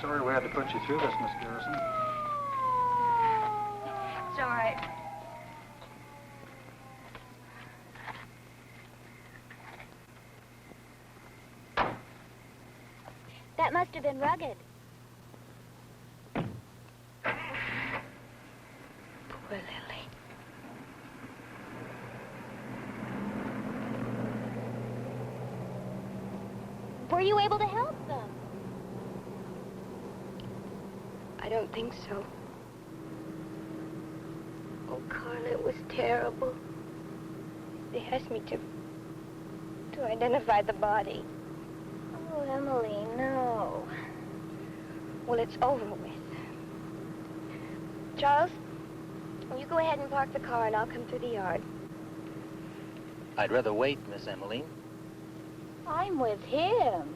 Sorry we had to put you through this, Miss Garrison. It's all right. That must have been rugged. Poor Lily. Were you able to help them? I don't think so. Oh, Carla, it was terrible. They asked me to identify the body. Oh, Emily, no. Well, it's over with. Charles, will you go ahead and park the car and I'll come through the yard? I'd rather wait, Miss Emmeline. I'm with him.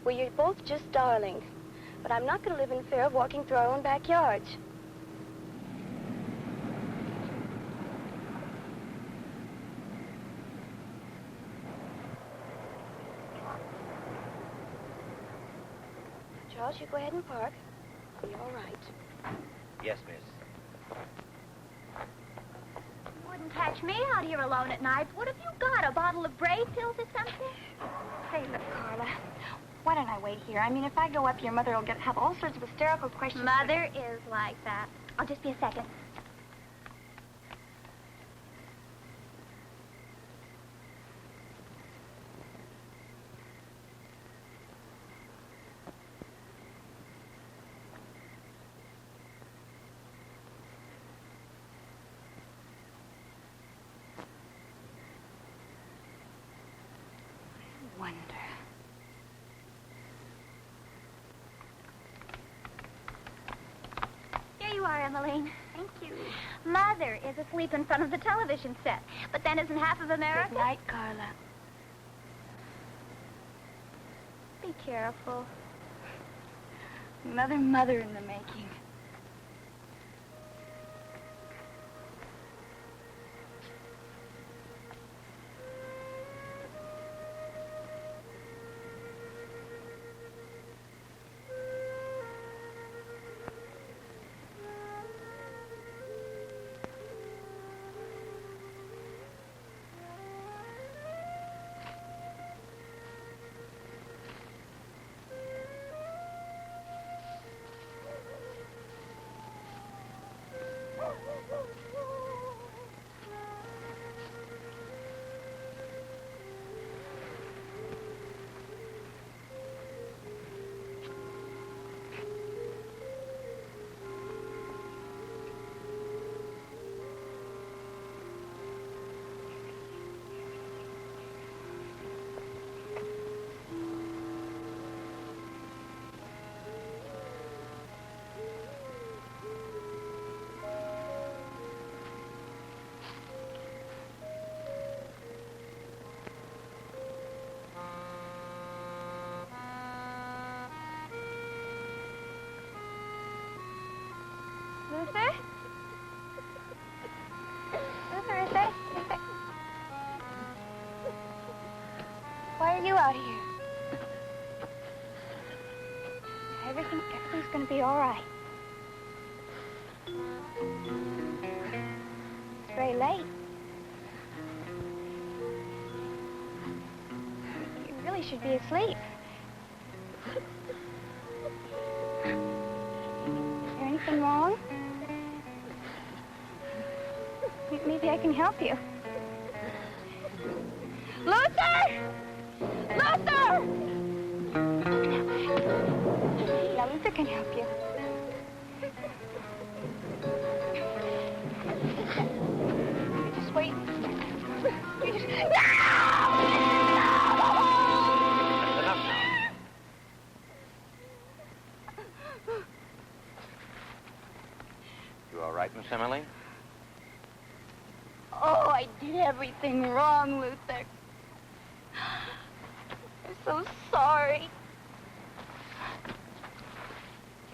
Well, you're both just darlings. But I'm not going to live in fear of walking through our own backyards. Charles, you go ahead and park. It'll be all right. Yes, miss. You wouldn't catch me out here alone at night. What have you got, a bottle of Brave pills or something? Hey, look, Carla. Why don't I wait here? I mean, if I go up, your mother will have all sorts of hysterical questions. Mother is like that. I'll just be a second. Wonder. Here you are, Emmeline. Thank you. Mother is asleep in front of the television set. But then isn't half of America? Good night, Carla. Be careful. Another mother in the making. Luther? Luther, is that... Why are you out here? Everything's gonna be all right. It's very late. You really should be asleep. Is there anything wrong? Maybe I can help you. Luther! Luther! Yeah, Luther can help you. You just wait. You just... That's enough now. You all right, Miss Emmeline? Oh, I did everything wrong, Luther. I'm so sorry.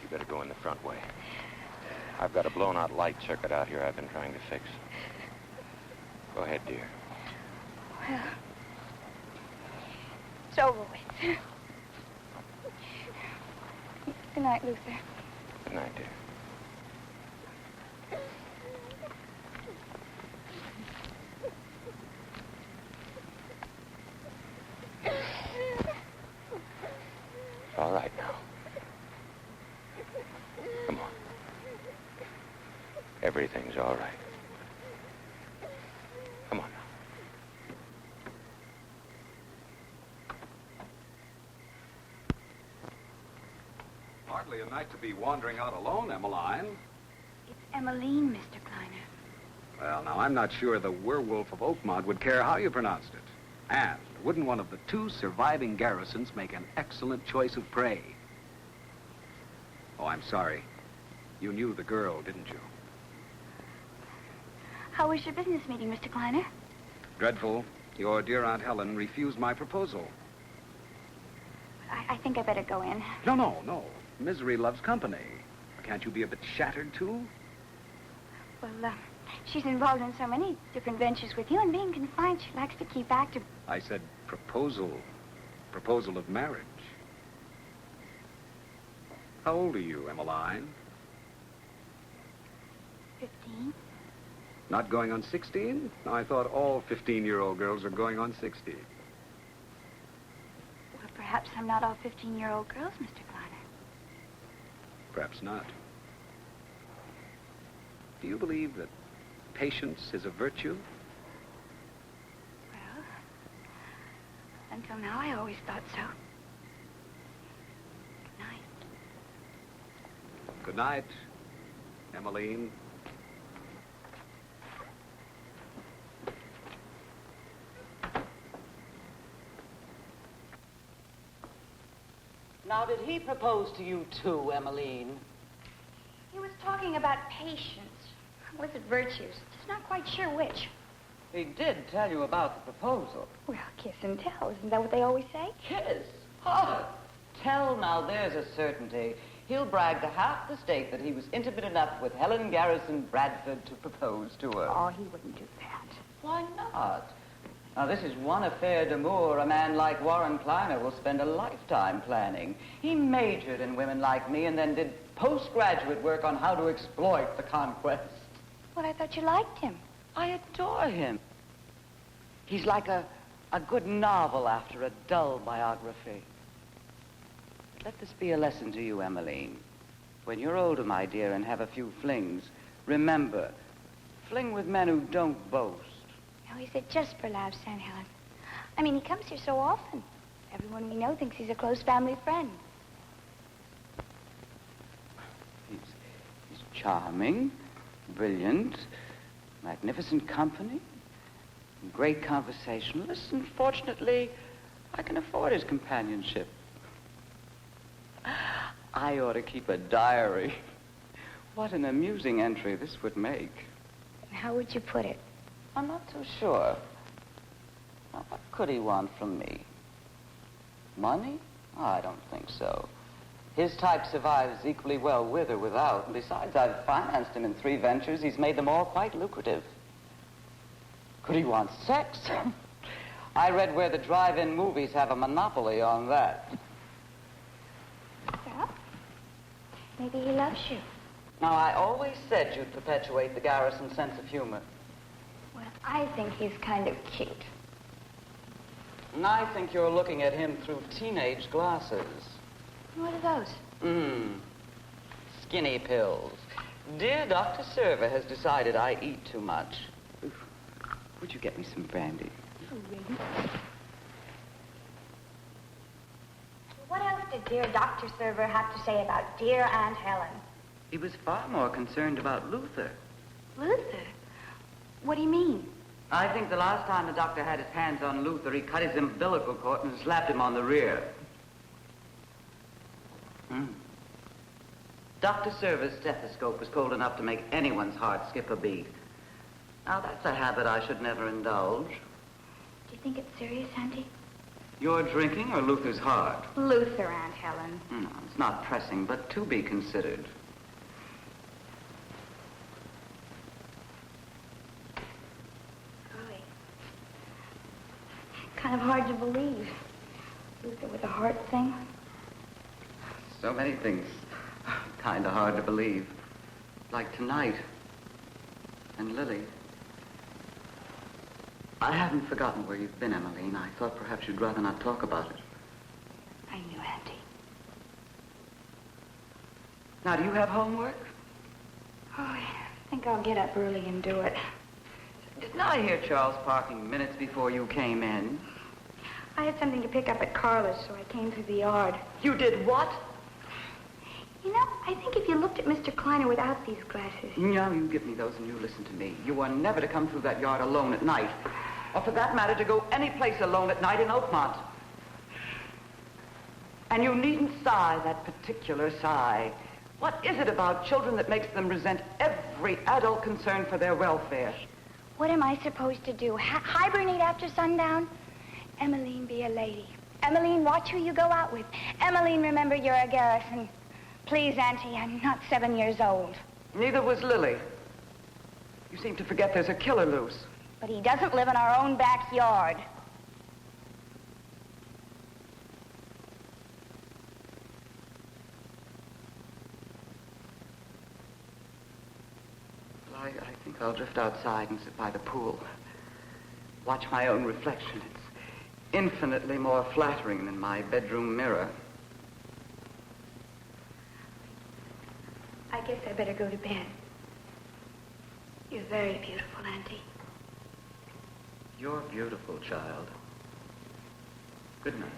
You better go in the front way. I've got a blown-out light circuit out here I've been trying to fix. Go ahead, dear. Well, it's over with. Good night, Luther. Good night, dear. It's all right now. Come on. Everything's all right. Come on now. Hardly a night to be wandering out alone, Emmeline. It's Emmeline, Mr. Kleiner. Well, now, I'm not sure the werewolf of Oakmont would care how you pronounced it. And wouldn't one of the two surviving garrisons make an excellent choice of prey? Oh, I'm sorry. You knew the girl, didn't you? How was your business meeting, Mr. Kleiner? Dreadful. Your dear Aunt Helen refused my proposal. I think I better go in. No. Misery loves company. Can't you be a bit shattered, too? Well, she's involved in so many different ventures with you, and being confined, she likes to keep active. I said proposal. Proposal of marriage. How old are you, Emmeline? 15. Not going on 16? I thought all 15-year-old girls are going on 60. Well, perhaps I'm not all 15-year-old girls, Mr. Kleiner. Perhaps not. Do you believe that patience is a virtue? Well, until now, I always thought so. Good night. Good night, Emmeline. Now, did he propose to you too, Emmeline? He was talking about patience. Was it virtues? Just not quite sure which. He did tell you about the proposal. Well, kiss and tell. Isn't that what they always say? Kiss? Oh, tell now, there's a certainty. He'll brag to half the state that he was intimate enough with Helen Garrison Bradford to propose to her. Oh, he wouldn't do that. Why not? Now, this is one affair d'amour a man like Warren Kleiner will spend a lifetime planning. He majored in women like me and then did postgraduate work on how to exploit the conquest. Well, I thought you liked him. I adore him. He's like a good novel after a dull biography. Let this be a lesson to you, Emmeline. When you're older, my dear, and have a few flings, remember, fling with men who don't boast. No, he said just for laughs, Aunt Helen. I mean, he comes here so often. Everyone we know thinks he's a close family friend. He's charming, brilliant, magnificent company, great conversationalist, and fortunately, I can afford his companionship. I ought to keep a diary. What an amusing entry this would make. How would you put it? I'm not too sure. Now, what could he want from me? Money? Oh, I don't think so. His type survives equally well with or without. And besides, I've financed him in 3 ventures. He's made them all quite lucrative. Could he want sex? I read where the drive-in movies have a monopoly on that. Well, maybe he loves you. Now, I always said you'd perpetuate the Garrison sense of humor. Well, I think he's kind of cute. And I think you're looking at him through teenage glasses. What are those? Skinny pills. Dear Dr. Server has decided I eat too much. Oof. Would you get me some brandy? Oh, really? What else did dear Dr. Server have to say about dear Aunt Helen? He was far more concerned about Luther. Luther? What do you mean? I think the last time the doctor had his hands on Luther, he cut his umbilical cord and slapped him on the rear. Dr. Server's stethoscope was cold enough to make anyone's heart skip a beat. Now, that's a habit I should never indulge. Do you think it's serious, Auntie? Your drinking or Luther's heart? Luther, Aunt Helen. No, it's not pressing, but to be considered. Golly. Kind of hard to believe. Luther with a heart thing. So many things kind of hard to believe. Like tonight. And Lily. I haven't forgotten where you've been, Emmeline. I thought perhaps you'd rather not talk about it. I knew, Auntie. Now, do you have homework? Oh, I think I'll get up early and do it. Didn't I hear Charles parking minutes before you came in? I had something to pick up at Carla's, so I came through the yard. You did what? You know, I think if you looked at Mr. Kleiner without these glasses... No, you give me those and you listen to me. You are never to come through that yard alone at night. Or for that matter, to go any place alone at night in Oakmont. And you needn't sigh that particular sigh. What is it about children that makes them resent every adult concern for their welfare? What am I supposed to do? Hibernate after sundown? Emmeline, be a lady. Emmeline, watch who you go out with. Emmeline, remember you're a Garrison. Please, Auntie, I'm not 7 years old. Neither was Lily. You seem to forget there's a killer loose. But he doesn't live in our own backyard. Well, I think I'll drift outside and sit by the pool. Watch my own reflection. It's infinitely more flattering than my bedroom mirror. I guess I better go to bed. You're very beautiful, Auntie. You're beautiful, child. Good night.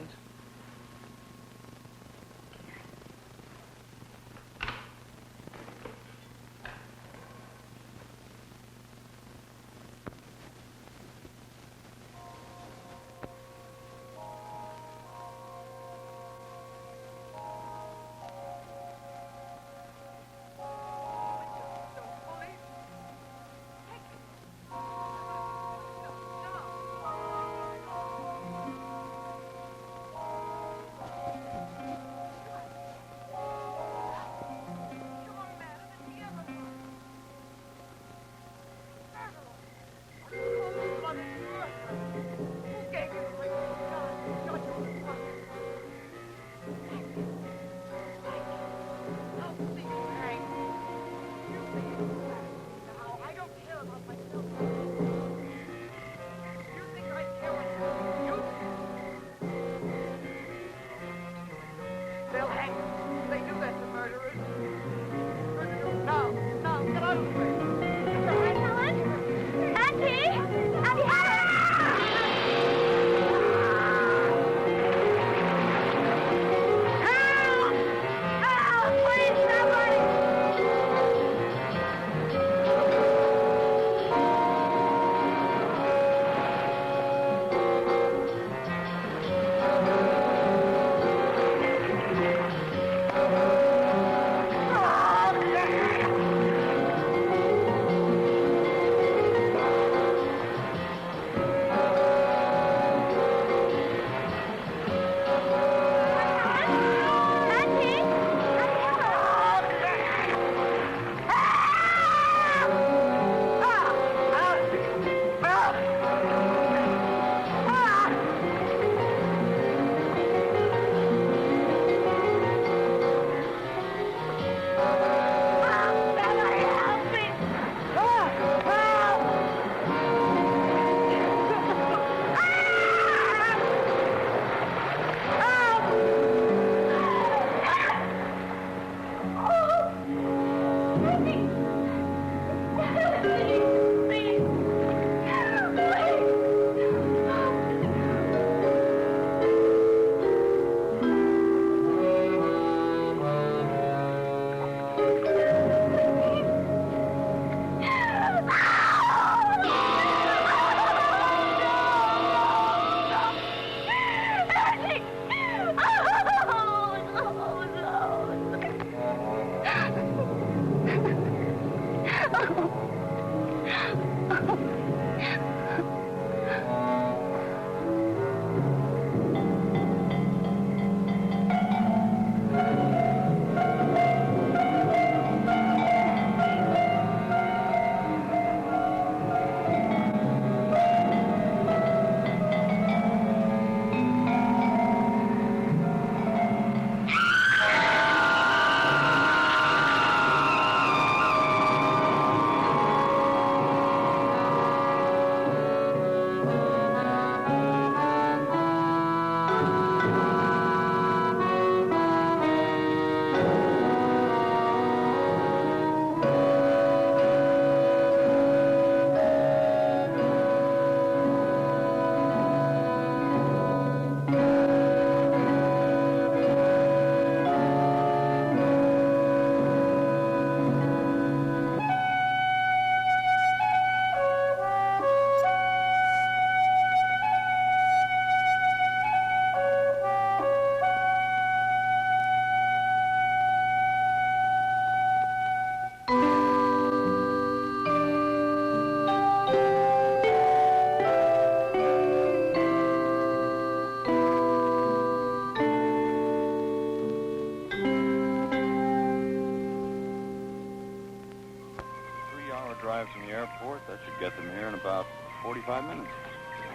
drive from the airport. That should get them here in about 45 minutes.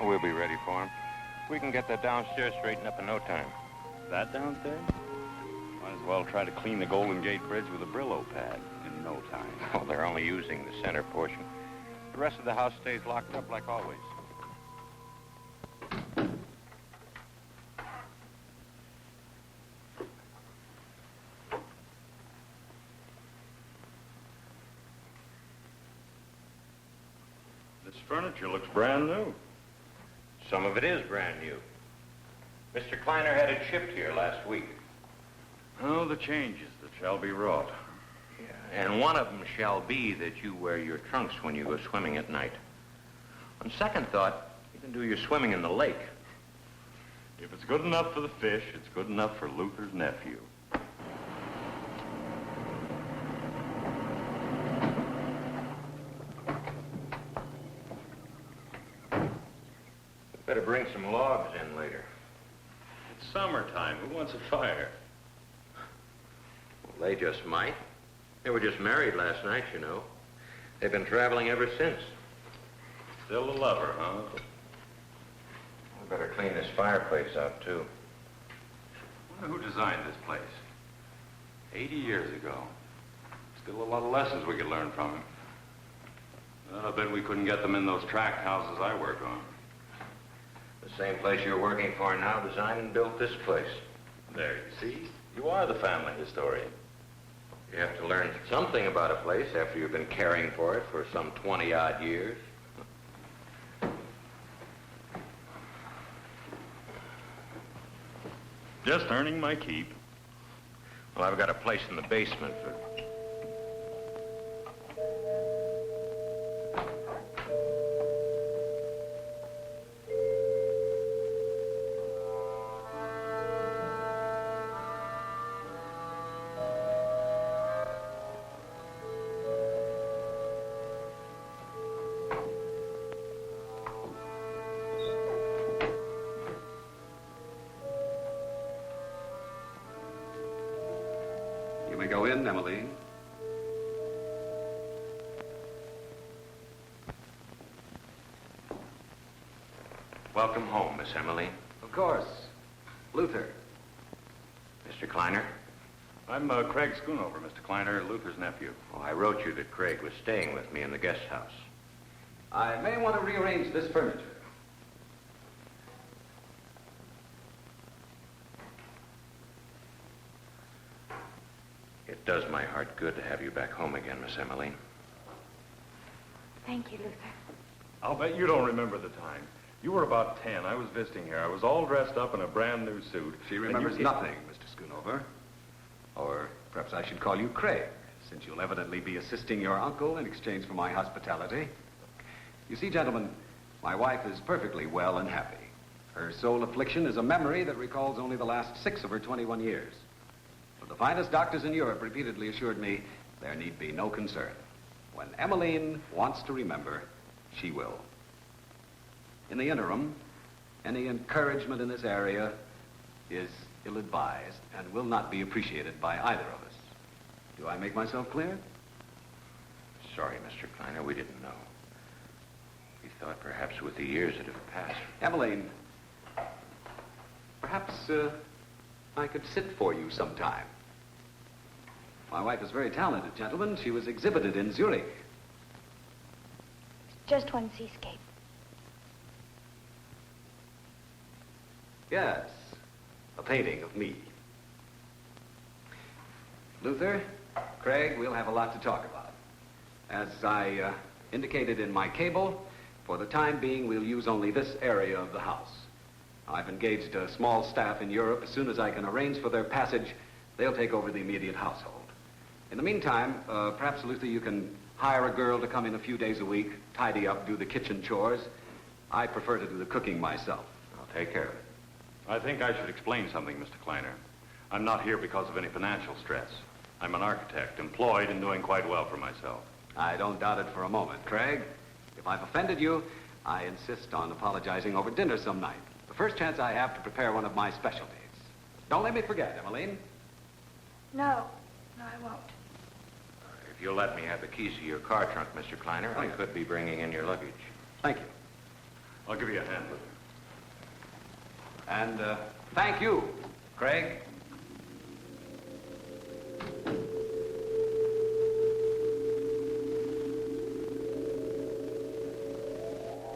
We'll be ready for him. We can get that downstairs straightened up in no time. That downstairs? Might as well try to clean the Golden Gate Bridge with a Brillo pad in no time. Oh, they're only using the center portion. The rest of the house stays locked up like always. This furniture looks brand new. Some of it is brand new. Mr. Kleiner had it shipped here last week. Oh, the changes that shall be wrought. Yeah, and one of them shall be that you wear your trunks when you go swimming at night. On second thought, you can do your swimming in the lake. If it's good enough for the fish, it's good enough for Luther's nephew. Better bring some logs in later. It's summertime. Who wants a fire? Well, they just might. They were just married last night, you know. They've been traveling ever since. Still a lover, huh? We better clean this fireplace out, too. I wonder who designed this place. 80 years ago. Still a lot of lessons we could learn from him. Well, I bet we couldn't get them in those tract houses I work on. The same place you're working for now designed and built this place. There, you see? You are the family historian. You have to learn something about a place after you've been caring for it for some 20-odd years. Just earning my keep. Well, I've got a place in the basement for... You may go in, Emmeline. Welcome home, Miss Emily. Of course. Luther. Mr. Kleiner? I'm Craig Schoonover, Mr. Kleiner, Luther's nephew. Oh, I wrote you that Craig was staying with me in the guest house. I may want to rearrange this furniture. It does my heart good to have you back home again, Miss Emily. Thank you, Luther. I'll bet you don't remember the time. You were about 10. I was visiting here. I was all dressed up in a brand new suit. She remembers nothing, Mr. Schoonover. Or perhaps I should call you Craig, since you'll evidently be assisting your uncle in exchange for my hospitality. You see, gentlemen, my wife is perfectly well and happy. Her sole affliction is a memory that recalls only the last 6 of her 21 years. But the finest doctors in Europe repeatedly assured me there need be no concern. When Emmeline wants to remember, she will. In the interim, any encouragement in this area is ill-advised and will not be appreciated by either of us. Do I make myself clear? Sorry, Mr. Kleiner, we didn't know. We thought perhaps with the years that have passed. Emmeline, perhaps I could sit for you sometime. My wife is very talented, gentlemen. She was exhibited in Zurich. Just one seascape. Yes, a painting of me. Luther, Craig, we'll have a lot to talk about. As I indicated in my cable, for the time being, we'll use only this area of the house. I've engaged a small staff in Europe. As soon as I can arrange for their passage, they'll take over the immediate household. In the meantime, perhaps, Luther, you can hire a girl to come in a few days a week, tidy up, do the kitchen chores. I prefer to do the cooking myself. I'll take care of it. I think I should explain something, Mr. Kleiner. I'm not here because of any financial stress. I'm an architect, employed and doing quite well for myself. I don't doubt it for a moment. Craig, if I've offended you, I insist on apologizing over dinner some night. The first chance I have to prepare one of my specialties. Don't let me forget, Emmeline. No, I won't. If you'll let me have the keys to your car trunk, Mr. Kleiner, I could be bringing in your luggage. Thank you. I'll give you a hand with it. And thank you, Craig.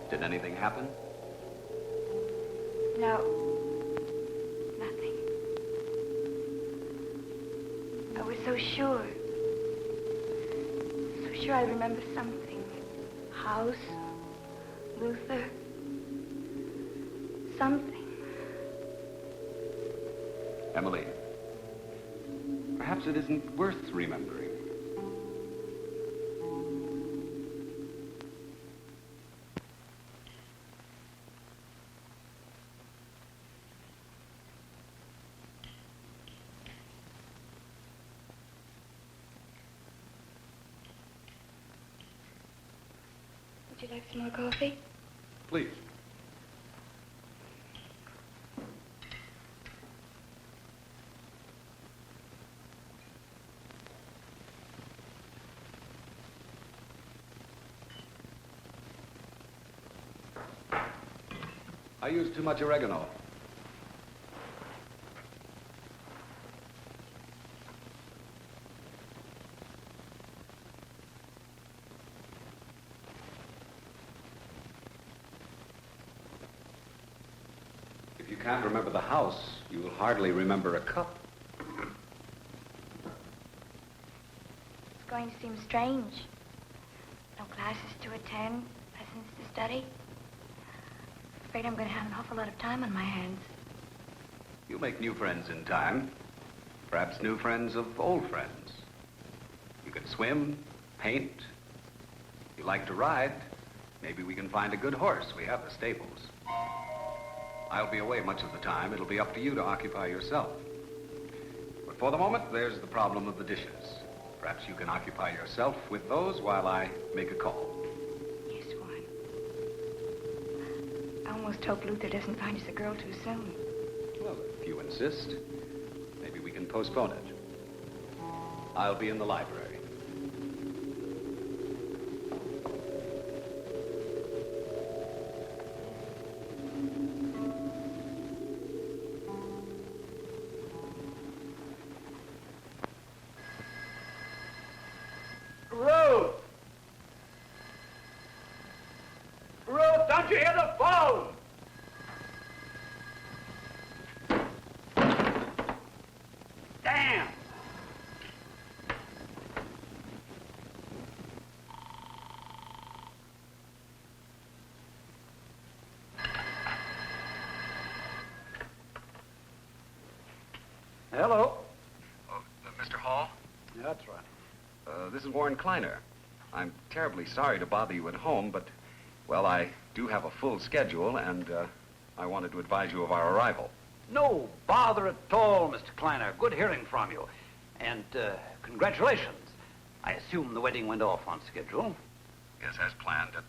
Did anything happen? No. Nothing. I was so sure. So sure I'd remember something. House, Luther, something. Emily, perhaps it isn't worth remembering. Would you like some more coffee? Please. I used too much oregano. If you can't remember the house, you will hardly remember a cup. It's going to seem strange. No classes to attend, lessons to study. I'm afraid I'm going to have an awful lot of time on my hands. You'll make new friends in time. Perhaps new friends of old friends. You can swim, paint. If you like to ride, maybe we can find a good horse. We have the stables. I'll be away much of the time. It'll be up to you to occupy yourself. But for the moment, there's the problem of the dishes. Perhaps you can occupy yourself with those while I make a call. Yes, Warren. I almost hope Luther doesn't find us a girl too soon. Well, if you insist, maybe we can postpone it. I'll be in the library. Ruth! Ruth, don't you hear the phone? Damn! Hello? Oh, Mr. Hall? That's right. This is Warren Kleiner. I'm terribly sorry to bother you at home, but, well, I do have a full schedule, and I wanted to advise you of our arrival. No bother at all, Mr. Kleiner. Good hearing from you. And congratulations. I assume the wedding went off on schedule. Yes, as planned, at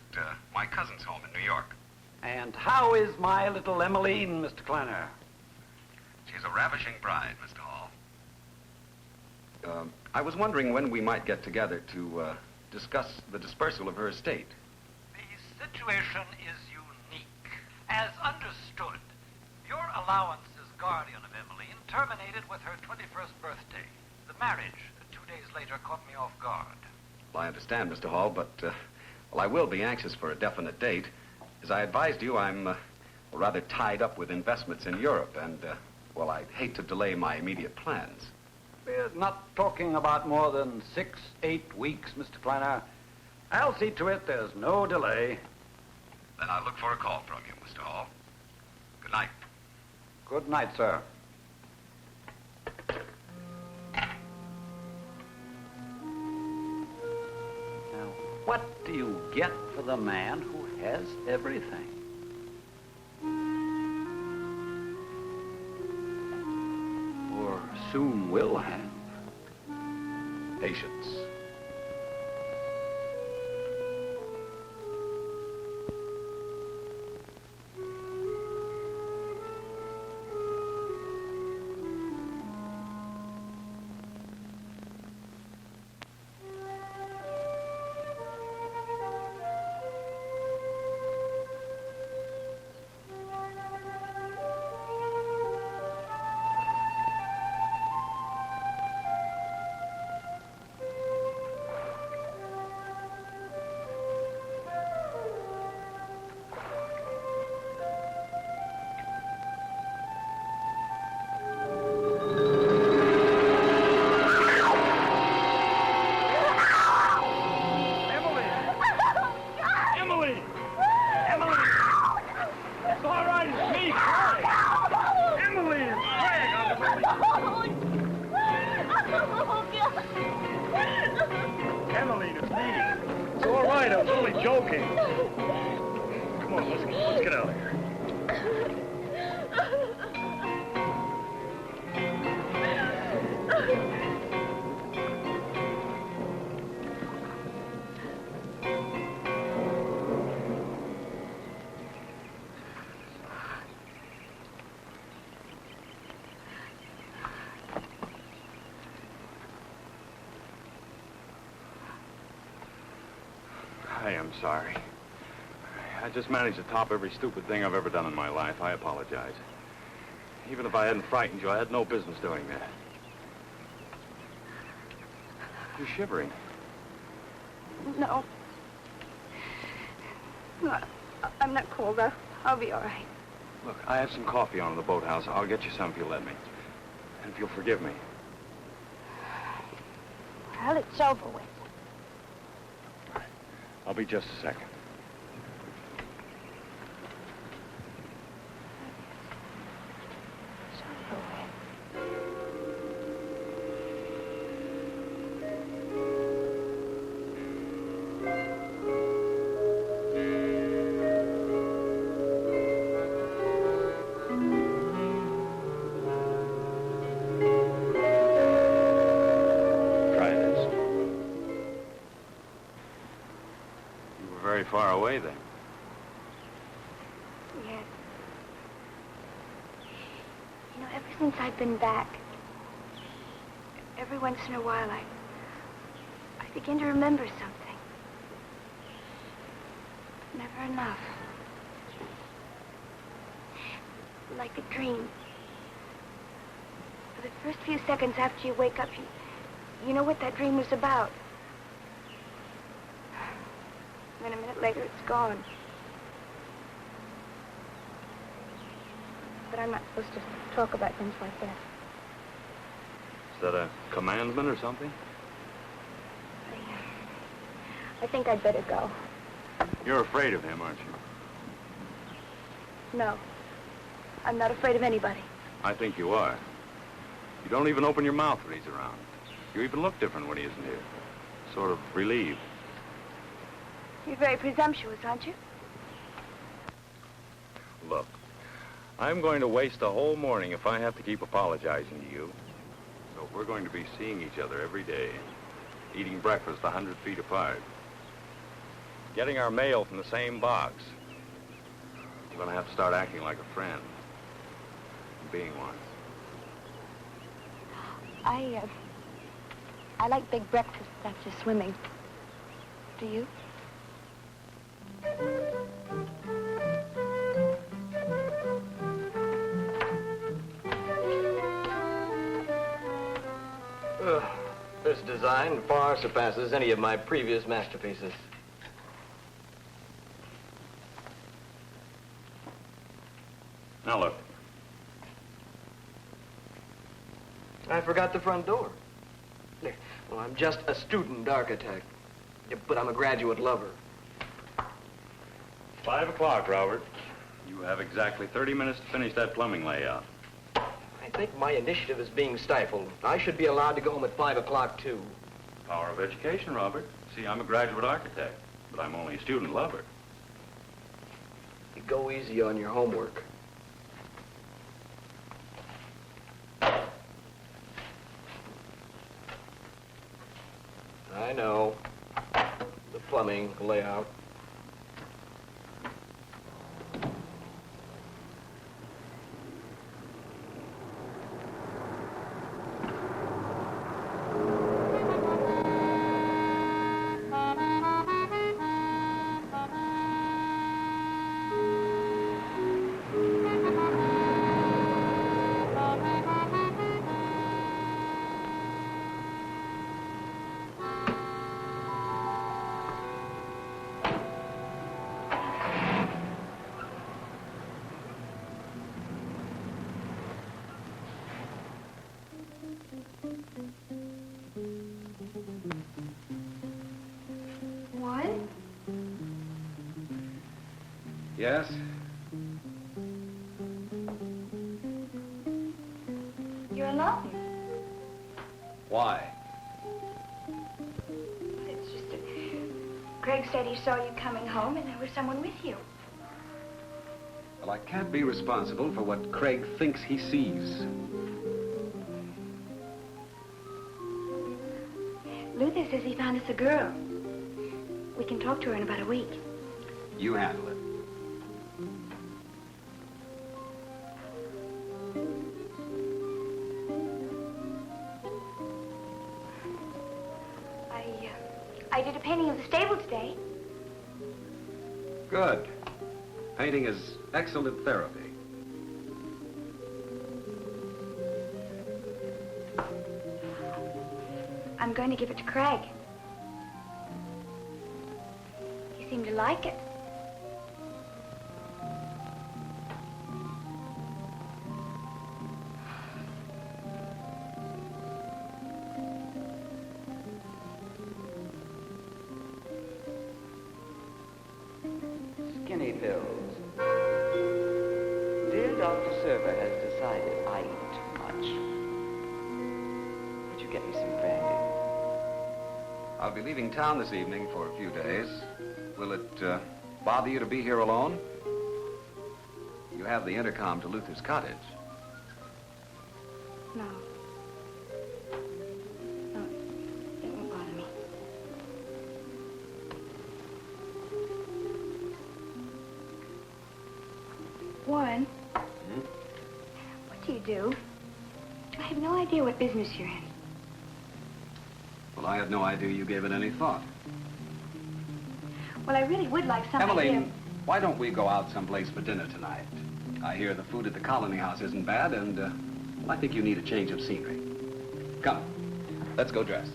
my cousin's home in New York. And how is my little Emmeline, Mr. Kleiner? She's a ravishing bride, Mr. Hall. I was wondering when we might get together to discuss the dispersal of her estate. The situation is unique. As understood, your allowance as guardian of Emmeline terminated with her 21st birthday. The marriage 2 days later caught me off guard. Well, I understand, Mr. Hall, but, well, I will be anxious for a definite date. As I advised you, I'm rather tied up with investments in Europe, and, well, I'd hate to delay my immediate plans. We're not talking about more than 6-8 weeks, Mr. Kleiner. I'll see to it there's no delay. Then I'll look for a call from you, Mr. Hall. Good night. Good night, sir. Now, what do you get for the man who has everything? Or soon will have? Patience. Come on, let's get out of here. I am sorry. I just managed to top every stupid thing I've ever done in my life. I apologize. Even if I hadn't frightened you, I had no business doing that. You're shivering. No. No, I'm not cold. I'll be all right. Look, I have some coffee on in the boathouse. I'll get you some if you'll let me. And if you'll forgive me. Well, it's over with. I'll be just a second. It's over with. Try this. You were very far away then. Yes. You know, ever since I've been back, every once in a while, I begin to remember something. Never enough. Like a dream. For the first few seconds after you wake up, you know what that dream was about. And then a minute later, it's gone. But I'm not supposed to talk about things like that. Is that a commandment or something? I think I'd better go. You're afraid of him, aren't you? No. I'm not afraid of anybody. I think you are. You don't even open your mouth when he's around. You even look different when he isn't here. Sort of relieved. You're very presumptuous, aren't you? Look, I'm going to waste a whole morning if I have to keep apologizing to you. So we're going to be seeing each other every day, eating breakfast 100 feet apart, getting our mail from the same box. I'm going to have to start acting like a friend, and being one. I like big breakfasts after swimming. Do you? This design far surpasses any of my previous masterpieces. Now look. I forgot the front door. Well, I'm just a student architect, but I'm a graduate lover. 5 o'clock, Robert. You have exactly 30 minutes to finish that plumbing layout. I think my initiative is being stifled. I should be allowed to go home at 5 o'clock, too. Power of education, Robert. See, I'm a graduate architect, but I'm only a student lover. You go easy on your homework. I know. The plumbing layout. What? Yes? You're alone. Why? It's just a Craig said he saw you coming home and there was someone with you. Well, I can't be responsible for what Craig thinks he sees. Luther says he found us a girl. We can talk to her in about a week. You handle it. I did a painting of the stable today. Good. Painting is excellent therapy. I'm going to give it to Craig. He seemed to like it. Skinny pills. Dear Dr. Server has decided I eat too much. Would you get me some brandy? I'll be leaving town this evening for a few days. Will it bother you to be here alone? You have the intercom to Luther's cottage. No. No, it won't bother me. Warren. What do you do? I have no idea what business you're in. Well, I had no idea you gave it any thought. Well, I really would like some idea. Emmeline, why don't we go out someplace for dinner tonight? I hear the food at the Colony House isn't bad, and I think you need a change of scenery. Come, let's go dress.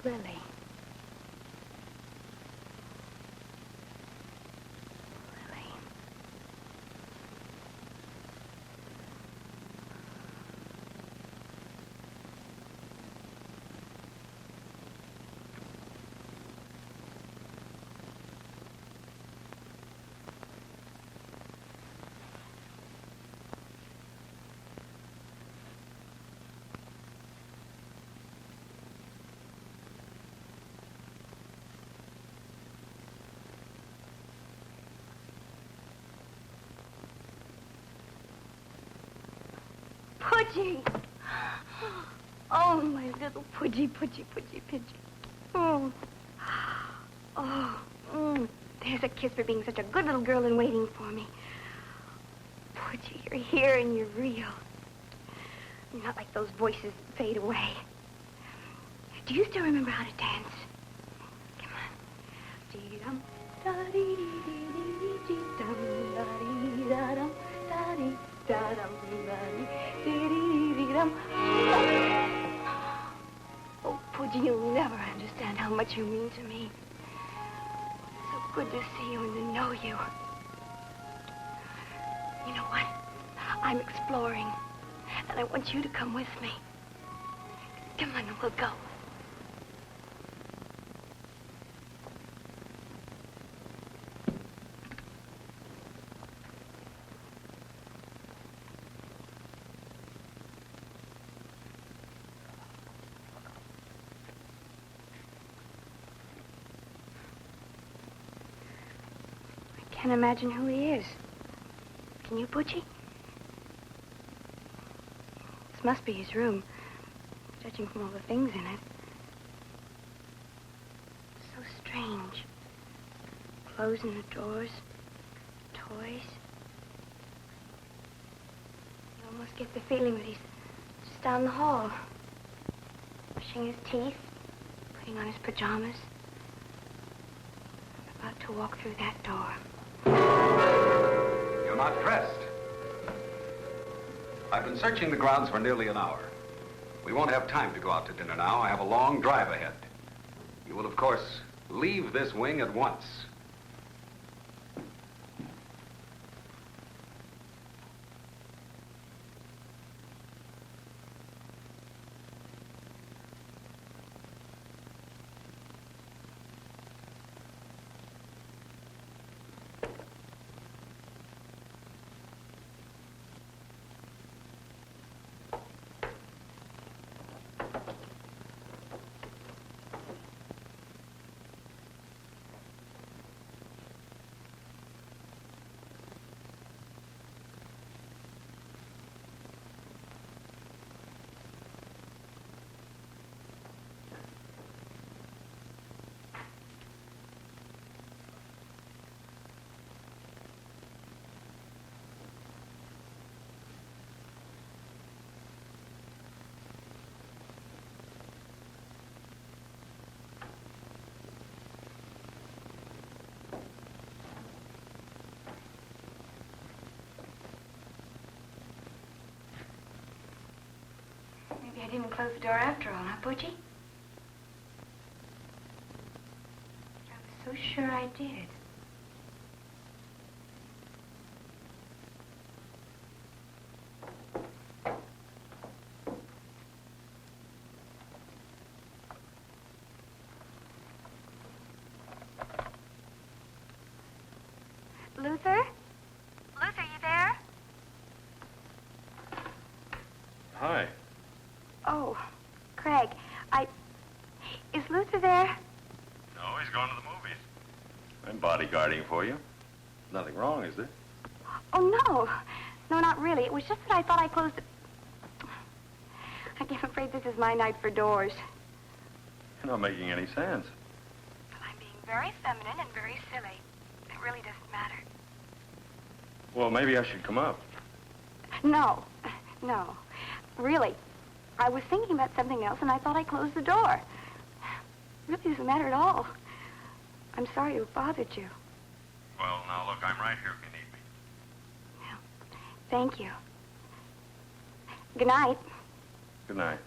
Lily. Lily. Pudgy. Oh, my little Pudgy, Pudgy, Pudgy, Pudgy. Oh. Oh, there's a kiss for being such a good little girl and waiting for me. Pudgy, you're here and you're real. You're not like those voices that fade away. Do you still remember how to dance? Come on. Dee-dum, da-dee-dee-dee-dee-dee-dum, da-dee-da-dum, da-dee-da-dum, da-dee-dee-dee-dee-dum. Oh, Pudgy, you'll never understand how much you mean to me. So good to see you and to know you. You know what? I'm exploring, and I want you to come with me. Come on, we'll go. I can't imagine who he is. Can you, Pudgy? This must be his room, judging from all the things in it. So strange. Clothes in the drawers, toys. You almost get the feeling that he's just down the hall, brushing his teeth, putting on his pajamas, about to walk through that door. You're not dressed. I've been searching the grounds for nearly an hour. We won't have time to go out to dinner now. I have a long drive ahead. You will, of course, leave this wing at once. Maybe I didn't close the door after all, huh, Pudgy? I was so sure I did. Luther? Luther, you there? Hi. Oh, Craig, is Luther there? No, he's going to the movies. I'm bodyguarding for you. Nothing wrong, is there? Oh, no. No, not really. It was just that I thought I closed it. I'm afraid this is my night for doors. You're not making any sense. Well, I'm being very feminine and very silly. It really doesn't matter. Well, maybe I should come up. No. Really. I was thinking about something else, and I thought I closed the door. It really doesn't matter at all. I'm sorry to have bothered you. Well, now, look, I'm right here if you need me. Well, thank you. Good night. Good night.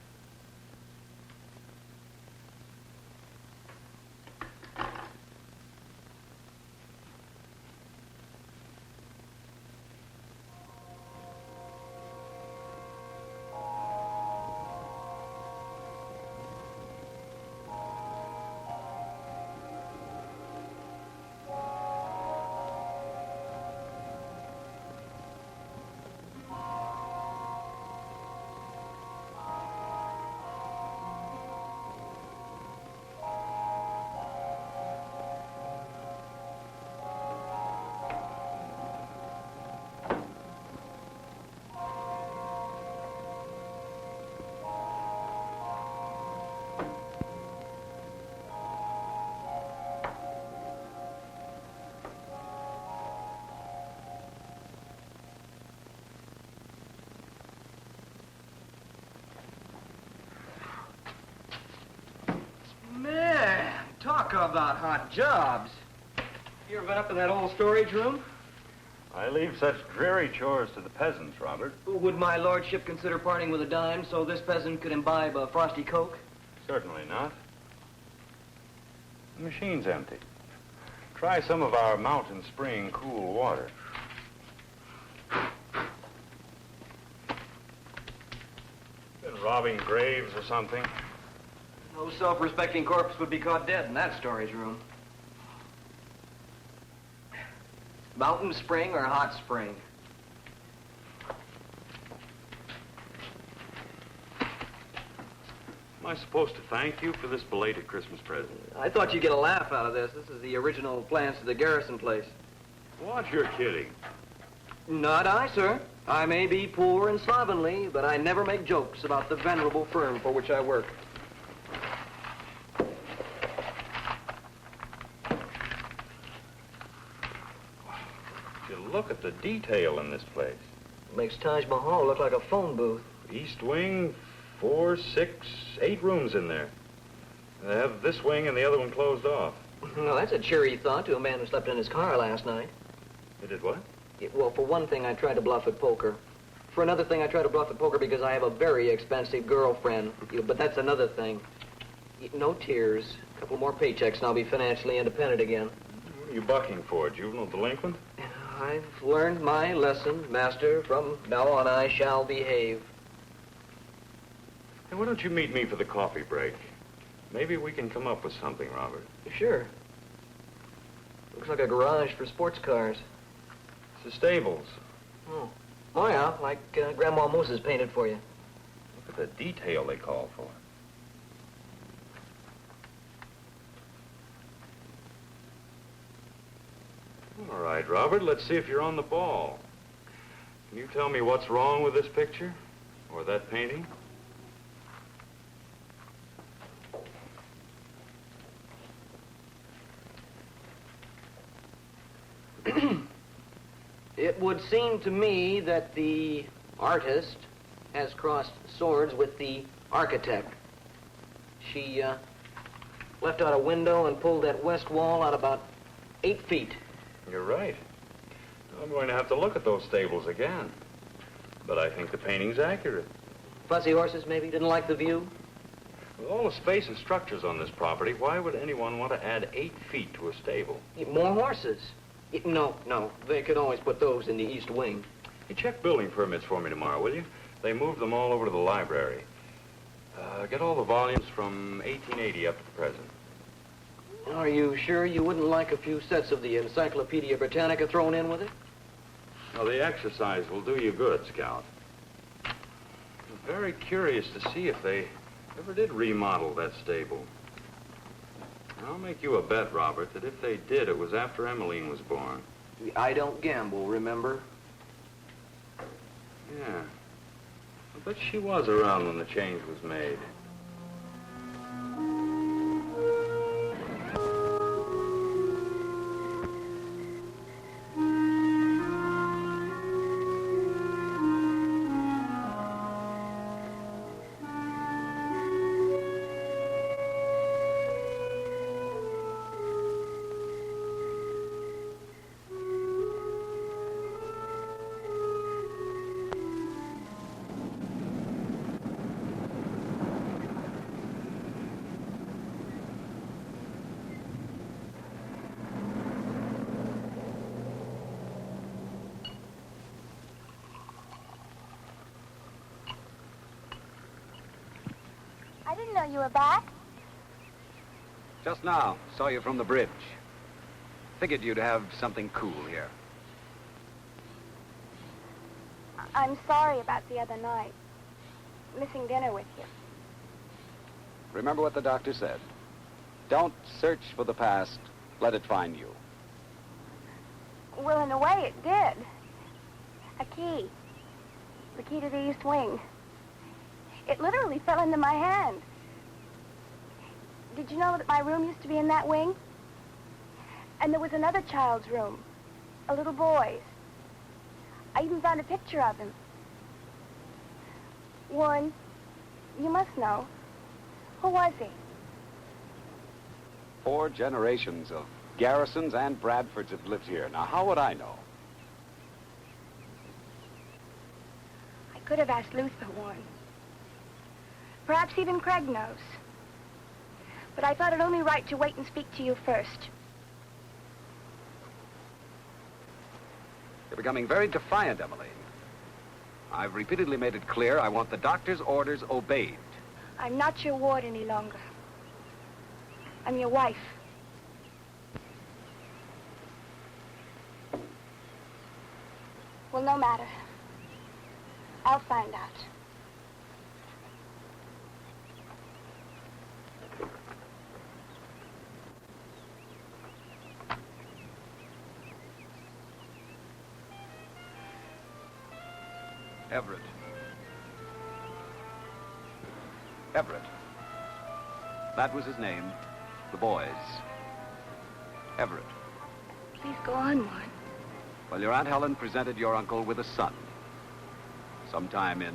Talk about hot jobs. You ever been up in that old storage room? I leave such dreary chores to the peasants, Robert. Would my lordship consider parting with a dime so this peasant could imbibe a frosty Coke? Certainly not. The machine's empty. Try some of our mountain spring cool water. Been robbing graves or something? No self-respecting corpse would be caught dead in that storage room. Mountain spring or hot spring? Am I supposed to thank you for this belated Christmas present? I thought you'd get a laugh out of this. This is the original plans to the Garrison place. What? You're kidding. Not I, sir. I may be poor and slovenly, but I never make jokes about the venerable firm for which I work. Look at the detail in this place. Makes Taj Mahal look like a phone booth. East wing, 4, 6, 8 rooms in there. They have this wing and the other one closed off. Well, that's a cheery thought to a man who slept in his car last night. You did what? Well, for one thing, I tried to bluff at poker. For another thing, I tried to bluff at poker because I have a very expensive girlfriend. But that's another thing. No tears. A couple more paychecks and I'll be financially independent again. What are you bucking for, juvenile delinquent? I've learned my lesson, master. From now on, I shall behave. Hey, why don't you meet me for the coffee break? Maybe we can come up with something, Robert. Sure. Looks like a garage for sports cars. It's the stables. Oh, yeah, like Grandma Moses painted for you. Look at the detail they call for. All right, Robert, let's see if you're on the ball. Can you tell me what's wrong with this picture? Or that painting? It would seem to me that the artist has crossed swords with the architect. She left out a window and pulled that west wall out about 8 feet. You're right. I'm going to have to look at those stables again. But I think the painting's accurate. Fussy horses, maybe? Didn't like the view? With all the space and structures on this property, why would anyone want to add 8 feet to a stable? More horses. No. They could always put those in the east wing. You check building permits for me tomorrow, will you? They moved them all over to the library. Get all the volumes from 1880 up to the present. Are you sure you wouldn't like a few sets of the Encyclopedia Britannica thrown in with it? Well, the exercise will do you good, Scout. I'm very curious to see if they ever did remodel that stable. I'll make you a bet, Robert, that if they did, it was after Emmeline was born. I don't gamble, remember? Yeah. I bet she was around when the change was made. I didn't know you were back. Just now, saw you from the bridge. Figured you'd have something cool here. I'm sorry about the other night. Missing dinner with you. Remember what the doctor said. Don't search for the past. Let it find you. Well, in a way, it did. A key. The key to the east wing. It literally fell into my hand. Did you know that my room used to be in that wing? And there was another child's room. A little boy's. I even found a picture of him. Warren, you must know. Who was he? 4 generations of Garrisons and Bradfords have lived here. Now, how would I know? I could have asked Luther one. Perhaps even Craig knows. But I thought it only right to wait and speak to you first. You're becoming very defiant, Emmeline. I've repeatedly made it clear I want the doctor's orders obeyed. I'm not your ward any longer. I'm your wife. Well, no matter. I'll find out. Everett. Everett. That was his name. The boy's. Everett. Please go on, Warren. Well, your Aunt Helen presented your uncle with a son. Sometime in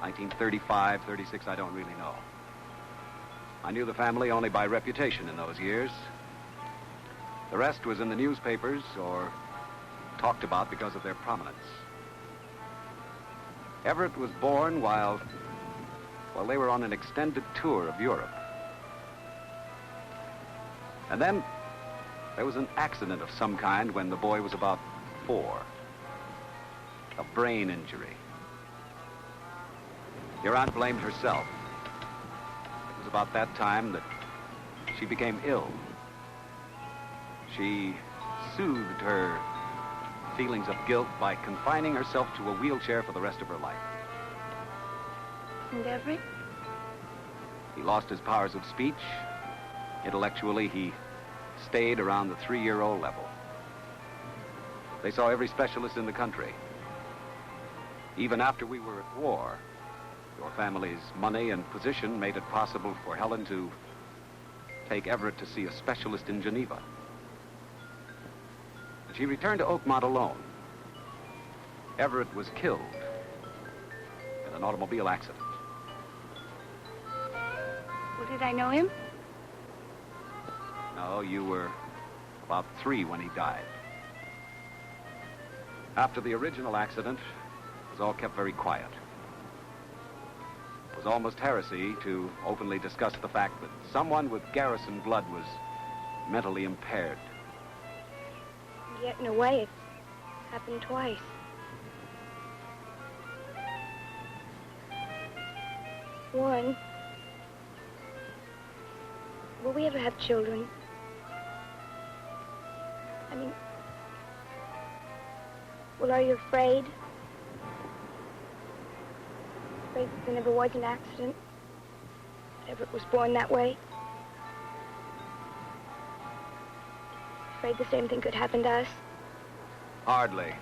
1935, 36, I don't really know. I knew the family only by reputation in those years. The rest was in the newspapers or talked about because of their prominence. Everett was born while they were on an extended tour of Europe. And then there was an accident of some kind when the boy was about 4. A brain injury. Your aunt blamed herself. It was about that time that she became ill. She soothed her feelings of guilt by confining herself to a wheelchair for the rest of her life. And Everett? He lost his powers of speech. Intellectually, he stayed around the 3-year-old level. They saw every specialist in the country. Even after we were at war, your family's money and position made it possible for Helen to take Everett to see a specialist in Geneva. She returned to Oakmont alone. Everett was killed in an automobile accident. Well, did I know him? No, you were about 3 when he died. After the original accident, it was all kept very quiet. It was almost heresy to openly discuss the fact that someone with Garrison blood was mentally impaired. And yet, in a way, it happened twice. Warren, will we ever have children? I mean, well, are you afraid? Afraid that there never was an accident? Everett was born that way? Afraid the same thing could happen to us? Hardly.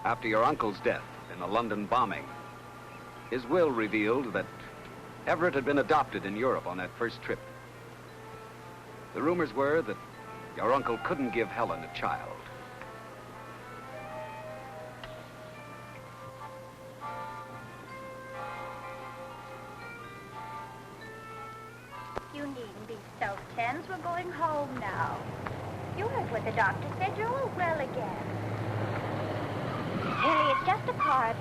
After your uncle's death in the London bombing, his will revealed that Everett had been adopted in Europe on that first trip. The rumors were that your uncle couldn't give Helen a child. You needn't be so tense. We're going home now. You heard what the doctor said. You're all well again. Really, it's just a part.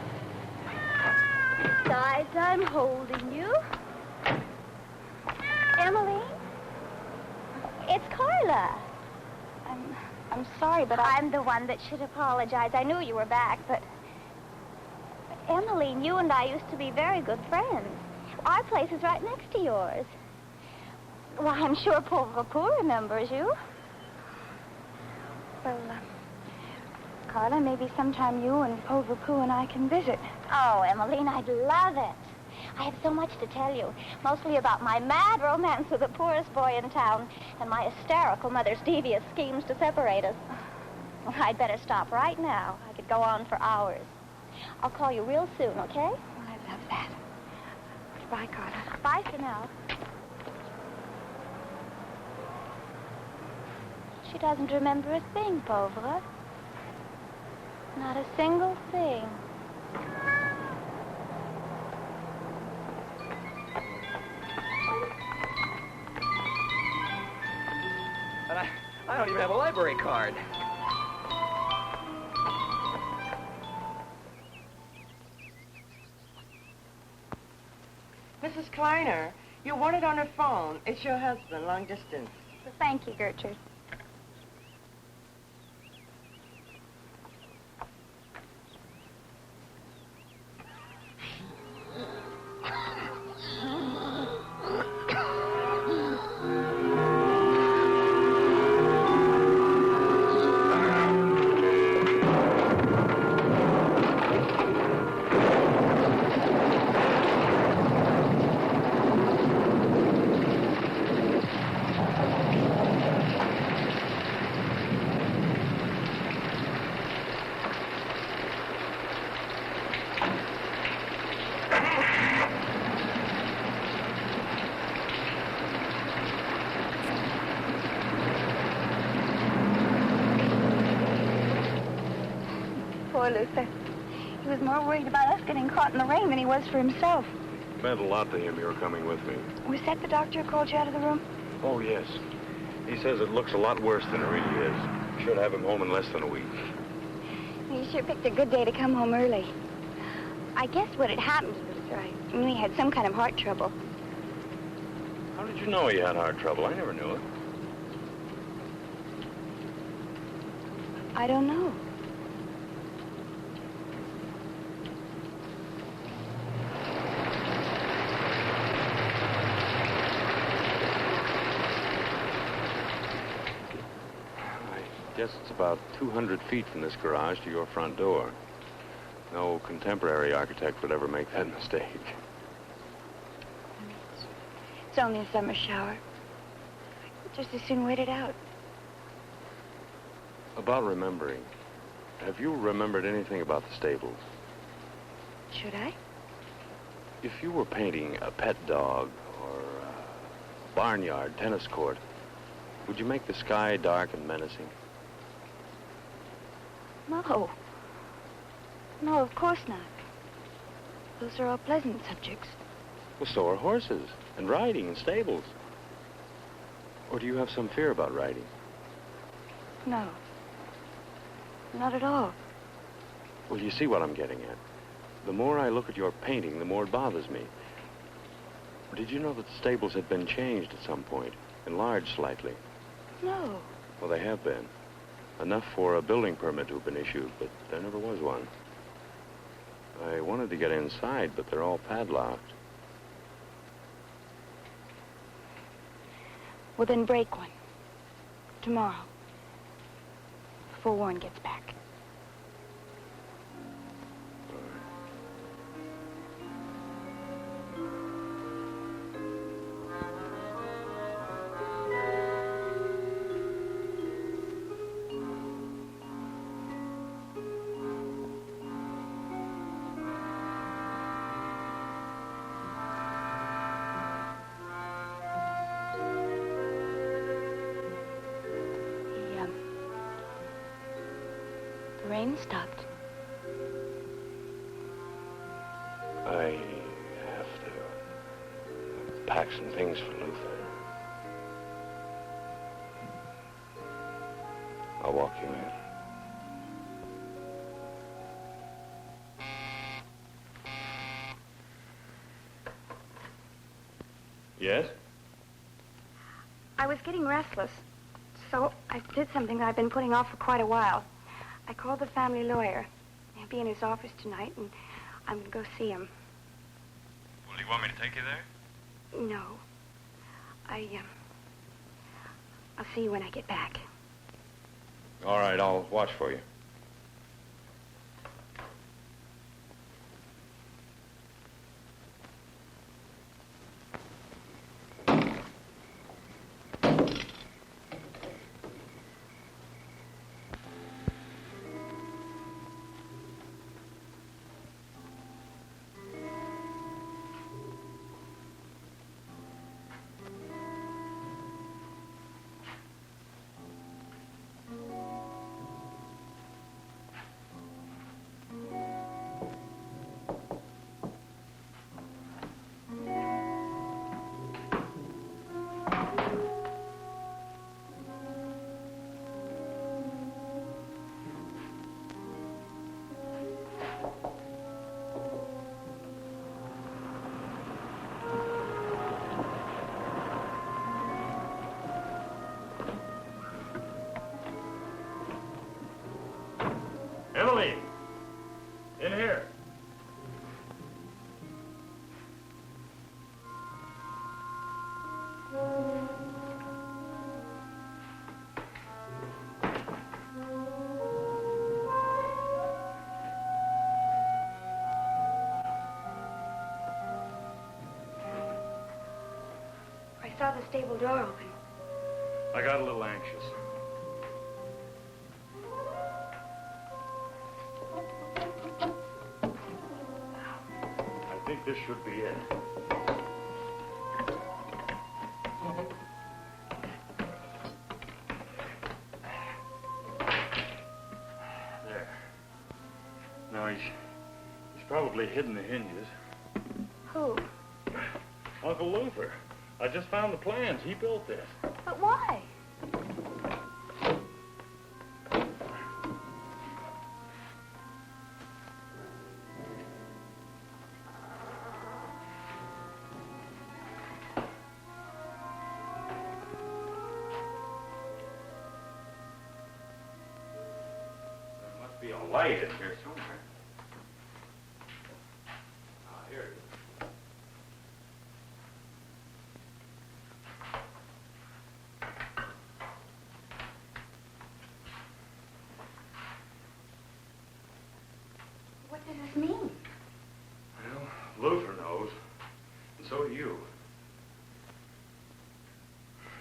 Besides, I'm holding you. Emily? It's Carla. I'm sorry, but I'm the one that should apologize. I knew you were back, but Emmeline, you and I used to be very good friends. Our place is right next to yours. Well, I'm sure Pauvre Pour remembers you. Well, Carla, maybe sometime you and Pauvre Pou and I can visit. Oh, Emmeline, I'd love it. I have so much to tell you, mostly about my mad romance with the poorest boy in town and my hysterical mother's devious schemes to separate us. Well, I'd better stop right now. I could go on for hours. I'll call you real soon, okay? Oh, I love that. Goodbye, Carla. Bye for now. She doesn't remember a thing, Pauvre. Not a single thing. I don't even have a library card. Mrs. Kleiner, you want it on her phone. It's your husband, long distance. Thank you, Gertrude. Poor Luther. He was more worried about us getting caught in the rain than he was for himself. It meant a lot to him you were coming with me. Was that the doctor who called you out of the room? Oh, yes. He says it looks a lot worse than it really is. Should have him home in less than a week. You sure picked a good day to come home early. I guess what had happened to Luther, I knew he had some kind of heart trouble. How did you know he had heart trouble? I never knew it. I don't know. I guess it's about 200 feet from this garage to your front door. No contemporary architect would ever make that mistake. It's only a summer shower. Just as soon wait it out. About remembering, have you remembered anything about the stables? Should I? If you were painting a pet dog or a barnyard, tennis court, would you make the sky dark and menacing? No. No, of course not. Those are all pleasant subjects. Well, so are horses, and riding, and stables. Or do you have some fear about riding? No. Not at all. Well, you see what I'm getting at. The more I look at your painting, the more it bothers me. Did you know that the stables had been changed at some point, enlarged slightly? No. Well, they have been. Enough for a building permit to have been issued, but there never was one. I wanted to get inside, but they're all padlocked. Well, then break one. Tomorrow. Before Warren gets back. The rain stopped. I have to pack some things for Luther. I'll walk you in. Yes? I was getting restless, so I did something that I've been putting off for quite a while. I called the family lawyer. He'll be in his office tonight, and I'm going to go see him. Well, do you want me to take you there? No. I'll see you when I get back. All right, I'll watch for you. stable door open. I got a little anxious. I think this should be it. There. Now he's probably hidden the hinges. Who? Uncle Luther. I just found the plans. He built this. But why? There must be a light in here somewhere. Ah, here it is. What does this mean? Well, Luther knows, and so do you.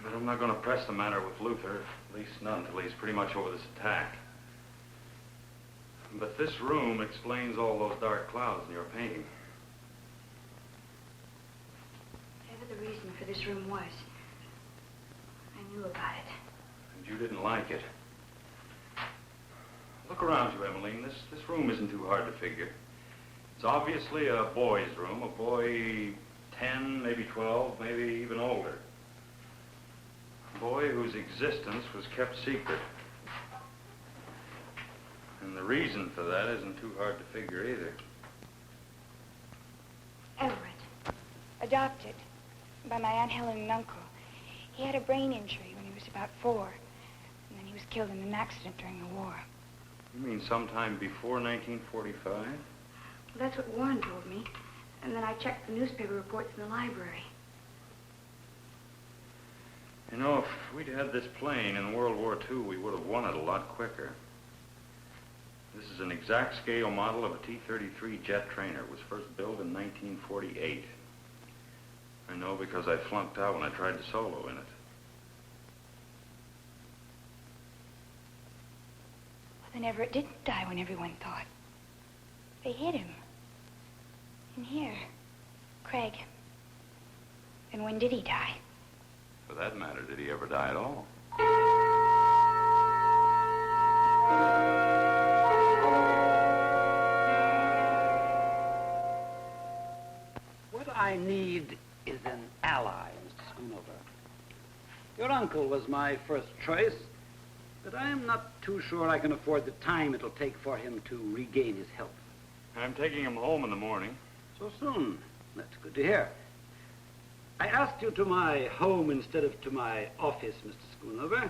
But I'm not going to press the matter with Luther, at least not until he's pretty much over this attack. But this room explains all those dark clouds in your painting. Whatever the reason for this room was, I knew about it. And you didn't like it. Look around you, Emmeline. This room isn't too hard to figure. It's obviously a boy's room, a boy 10, maybe 12, maybe even older. A boy whose existence was kept secret. And the reason for that isn't too hard to figure either. Everett, adopted by my Aunt Helen and uncle. He had a brain injury when he was about 4, and then he was killed in an accident during the war. You mean sometime before 1945? Well, that's what Warren told me, and then I checked the newspaper reports in the library. You know, if we'd had this plane in World War II, we would have won it a lot quicker. This is an exact scale model of a T-33 jet trainer. It was first built in 1948. I know because I flunked out when I tried to solo in it. Well, then Everett didn't die when everyone thought. They hid him. In here. Craig. And when did he die? For that matter, did he ever die at all? What I need is an ally, Mr. Schoonover. Your uncle was my first choice, but I am not too sure I can afford the time it'll take for him to regain his health. I'm taking him home in the morning. So soon? That's good to hear. I asked you to my home instead of to my office, Mr. Schoonover,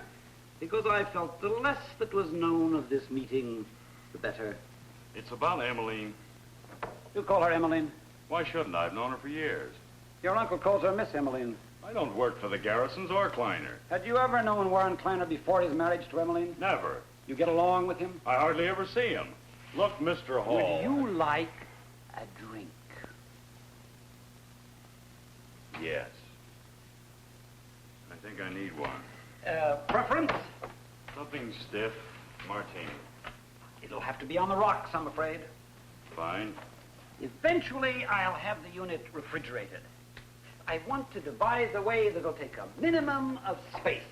because I felt the less that was known of this meeting, the better. It's about Emmeline. You call her Emmeline? Why shouldn't I? I've known her for years. Your uncle calls her Miss Emmeline. I don't work for the Garrisons or Kleiner. Had you ever known Warren Kleiner before his marriage to Emmeline? Never. You get along with him? I hardly ever see him. Look, Mr. Hall. Would you like a drink? Yes. I think I need one. Preference? Something stiff. Martini. It'll have to be on the rocks, I'm afraid. Fine. Eventually, I'll have the unit refrigerated. I want to devise a way that'll take a minimum of space.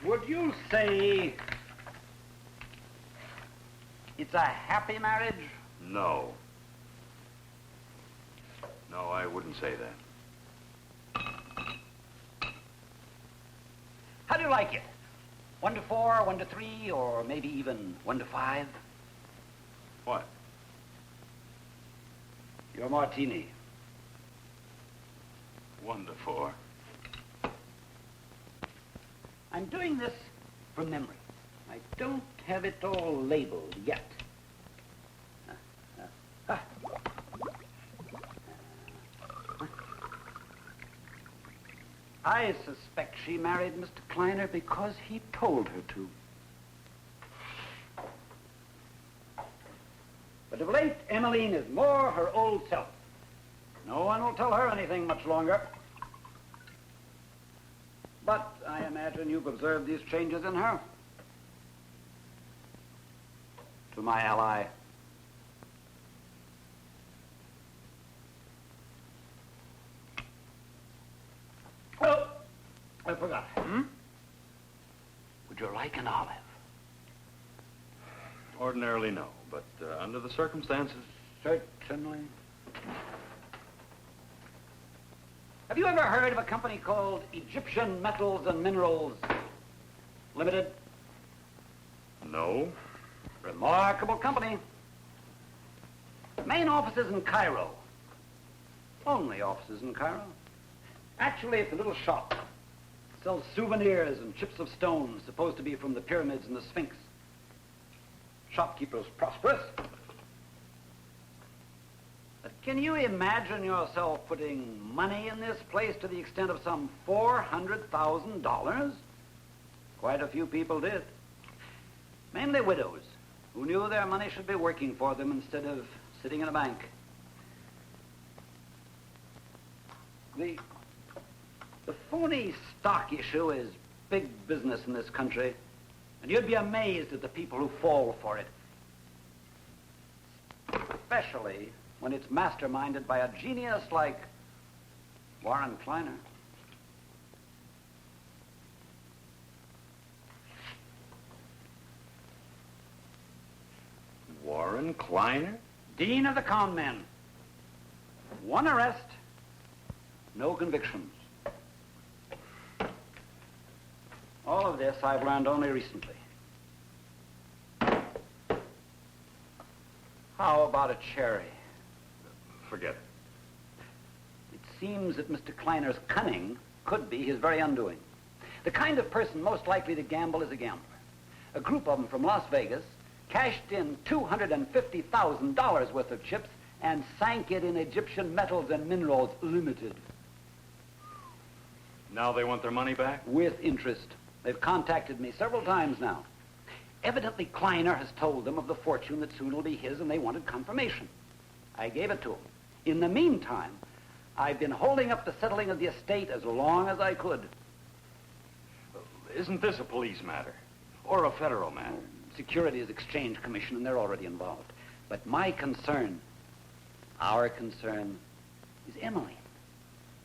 Would you say it's a happy marriage? No. No, I wouldn't say that. How do you like it? 1 to 4, 1 to 3, or maybe even 1 to 5? What? Your martini. 1 to 4. I'm doing this from memory. I don't have it all labeled yet. I suspect she married Mr. Kleiner because he told her to. But of late, Emmeline is more her old self. No one will tell her anything much longer. But I imagine you've observed these changes in her. To my ally. Oh, I forgot. Would you like an olive? Ordinarily, no, but under the circumstances... Certainly. Have you ever heard of a company called Egyptian Metals and Minerals Limited? No. Remarkable company. Main offices in Cairo. Only offices in Cairo. Actually, it's a little shop. Sells souvenirs and chips of stone supposed to be from the pyramids and the Sphinx. Shopkeeper's prosperous. But can you imagine yourself putting money in this place to the extent of some $400,000? Quite a few people did. Mainly widows who knew their money should be working for them instead of sitting in a bank. The phony stock issue is big business in this country, and you'd be amazed at the people who fall for it. Especially when it's masterminded by a genius like Warren Kleiner. Warren Kleiner? Dean of the con men. One arrest, no convictions. All of this I've learned only recently. How about a cherry? Forget it. It seems that Mr. Kleiner's cunning could be his very undoing. The kind of person most likely to gamble is a gambler. A group of them from Las Vegas cashed in $250,000 worth of chips and sank it in Egyptian Metals and Minerals Limited. Now they want their money back? With interest. They've contacted me several times now. Evidently, Kleiner has told them of the fortune that soon will be his, and they wanted confirmation. I gave it to them. In the meantime, I've been holding up the settling of the estate as long as I could. Isn't this a police matter? Or a federal matter? Securities Exchange Commission, and they're already involved. But my concern, our concern, is Emmeline.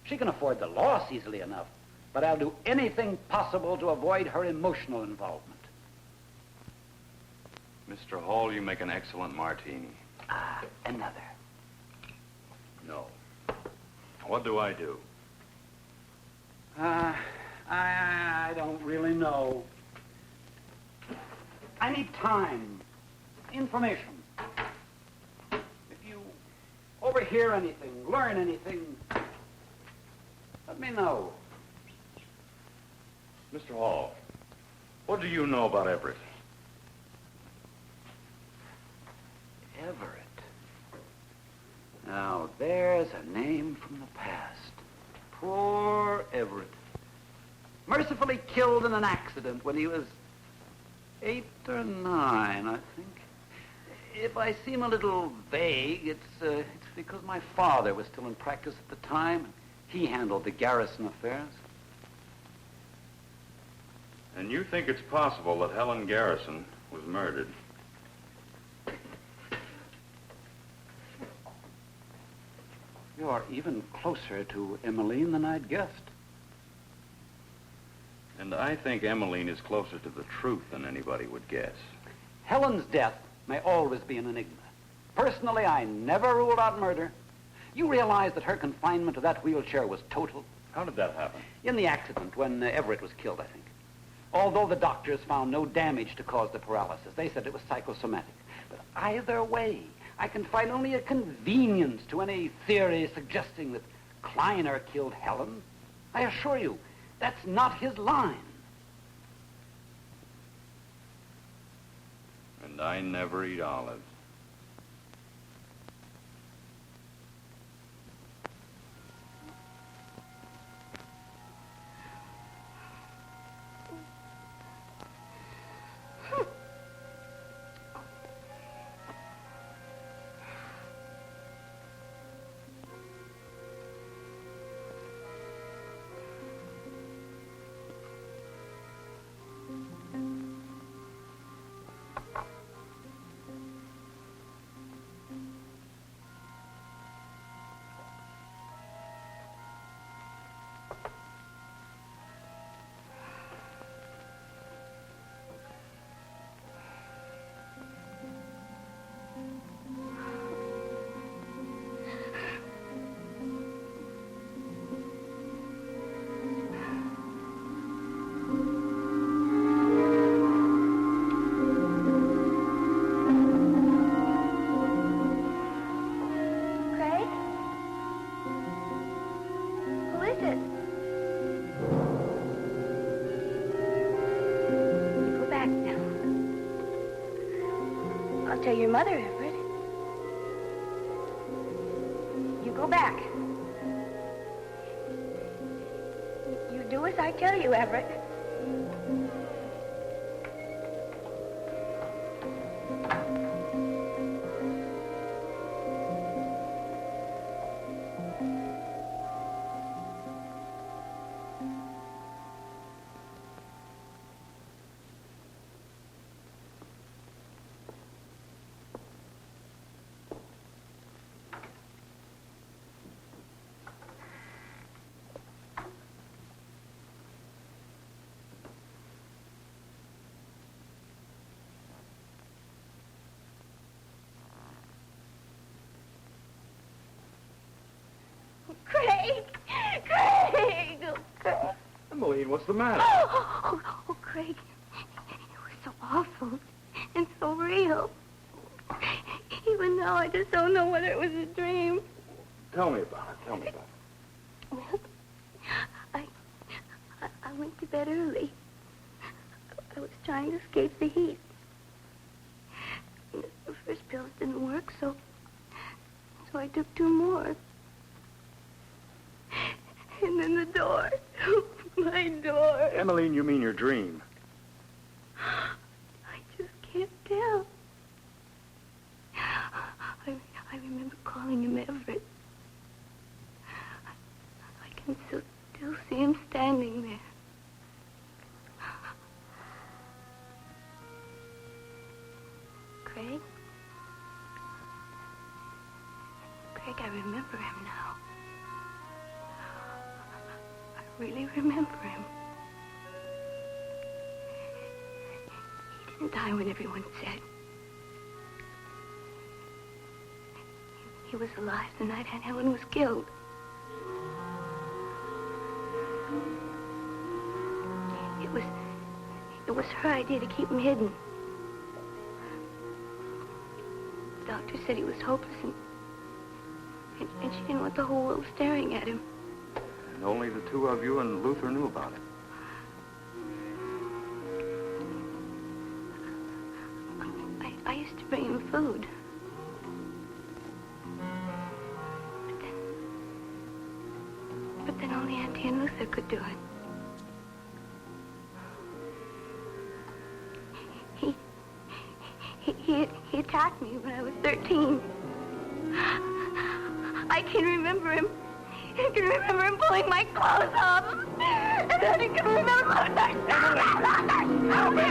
She can afford the loss easily enough, but I'll do anything possible to avoid her emotional involvement. Mr. Hall, you make an excellent martini. Ah, another. No. What do I do? I don't really know. I need time, information. If you overhear anything, learn anything, let me know. Mr. Hall, what do you know about Everett? Everett. Now, there's a name from the past. Poor Everett. Mercifully killed in an accident when he was 8 or 9, I think. If I seem a little vague, it's because my father was still in practice at the time. He handled the garrison affairs. And you think it's possible that Helen Garrison was murdered? You're even closer to Emmeline than I'd guessed. And I think Emmeline is closer to the truth than anybody would guess. Helen's death may always be an enigma. Personally, I never ruled out murder. You realize that her confinement to that wheelchair was total? How did that happen? In the accident, when Everett was killed, I think. Although the doctors found no damage to cause the paralysis. They said it was psychosomatic. But either way, I can find only a convenience to any theory suggesting that Kleiner killed Helen. I assure you, that's not his line. And I never eat olives. it. You go back now. I'll tell your mother, Everett. You go back. You do as I tell you, Everett. Craig! Craig! Oh, Craig. Emmeline, what's the matter? Oh, Craig. It was so awful and so real. Even now, I just don't know whether it was a dream. Tell me about it. Tell me about it. Well, I went to bed early. I was trying to escape the heat. The first pills didn't work, so I took 2 more. And then the door. My door. Emmeline, you mean your dream. I just can't tell. I remember calling him Everett. I can still see him standing there. Craig? Craig, I remember him now. I really remember him. He didn't die when everyone said. He was alive the night Aunt Helen was killed. It was her idea to keep him hidden. The doctor said he was hopeless and she didn't want the whole world staring at him. And only the 2 of you and Luther knew about it. I used to bring him food. But then only Auntie and Luther could do it. He attacked me when I was 13. I can remember him. I can remember him pulling my clothes off. And then I can remember...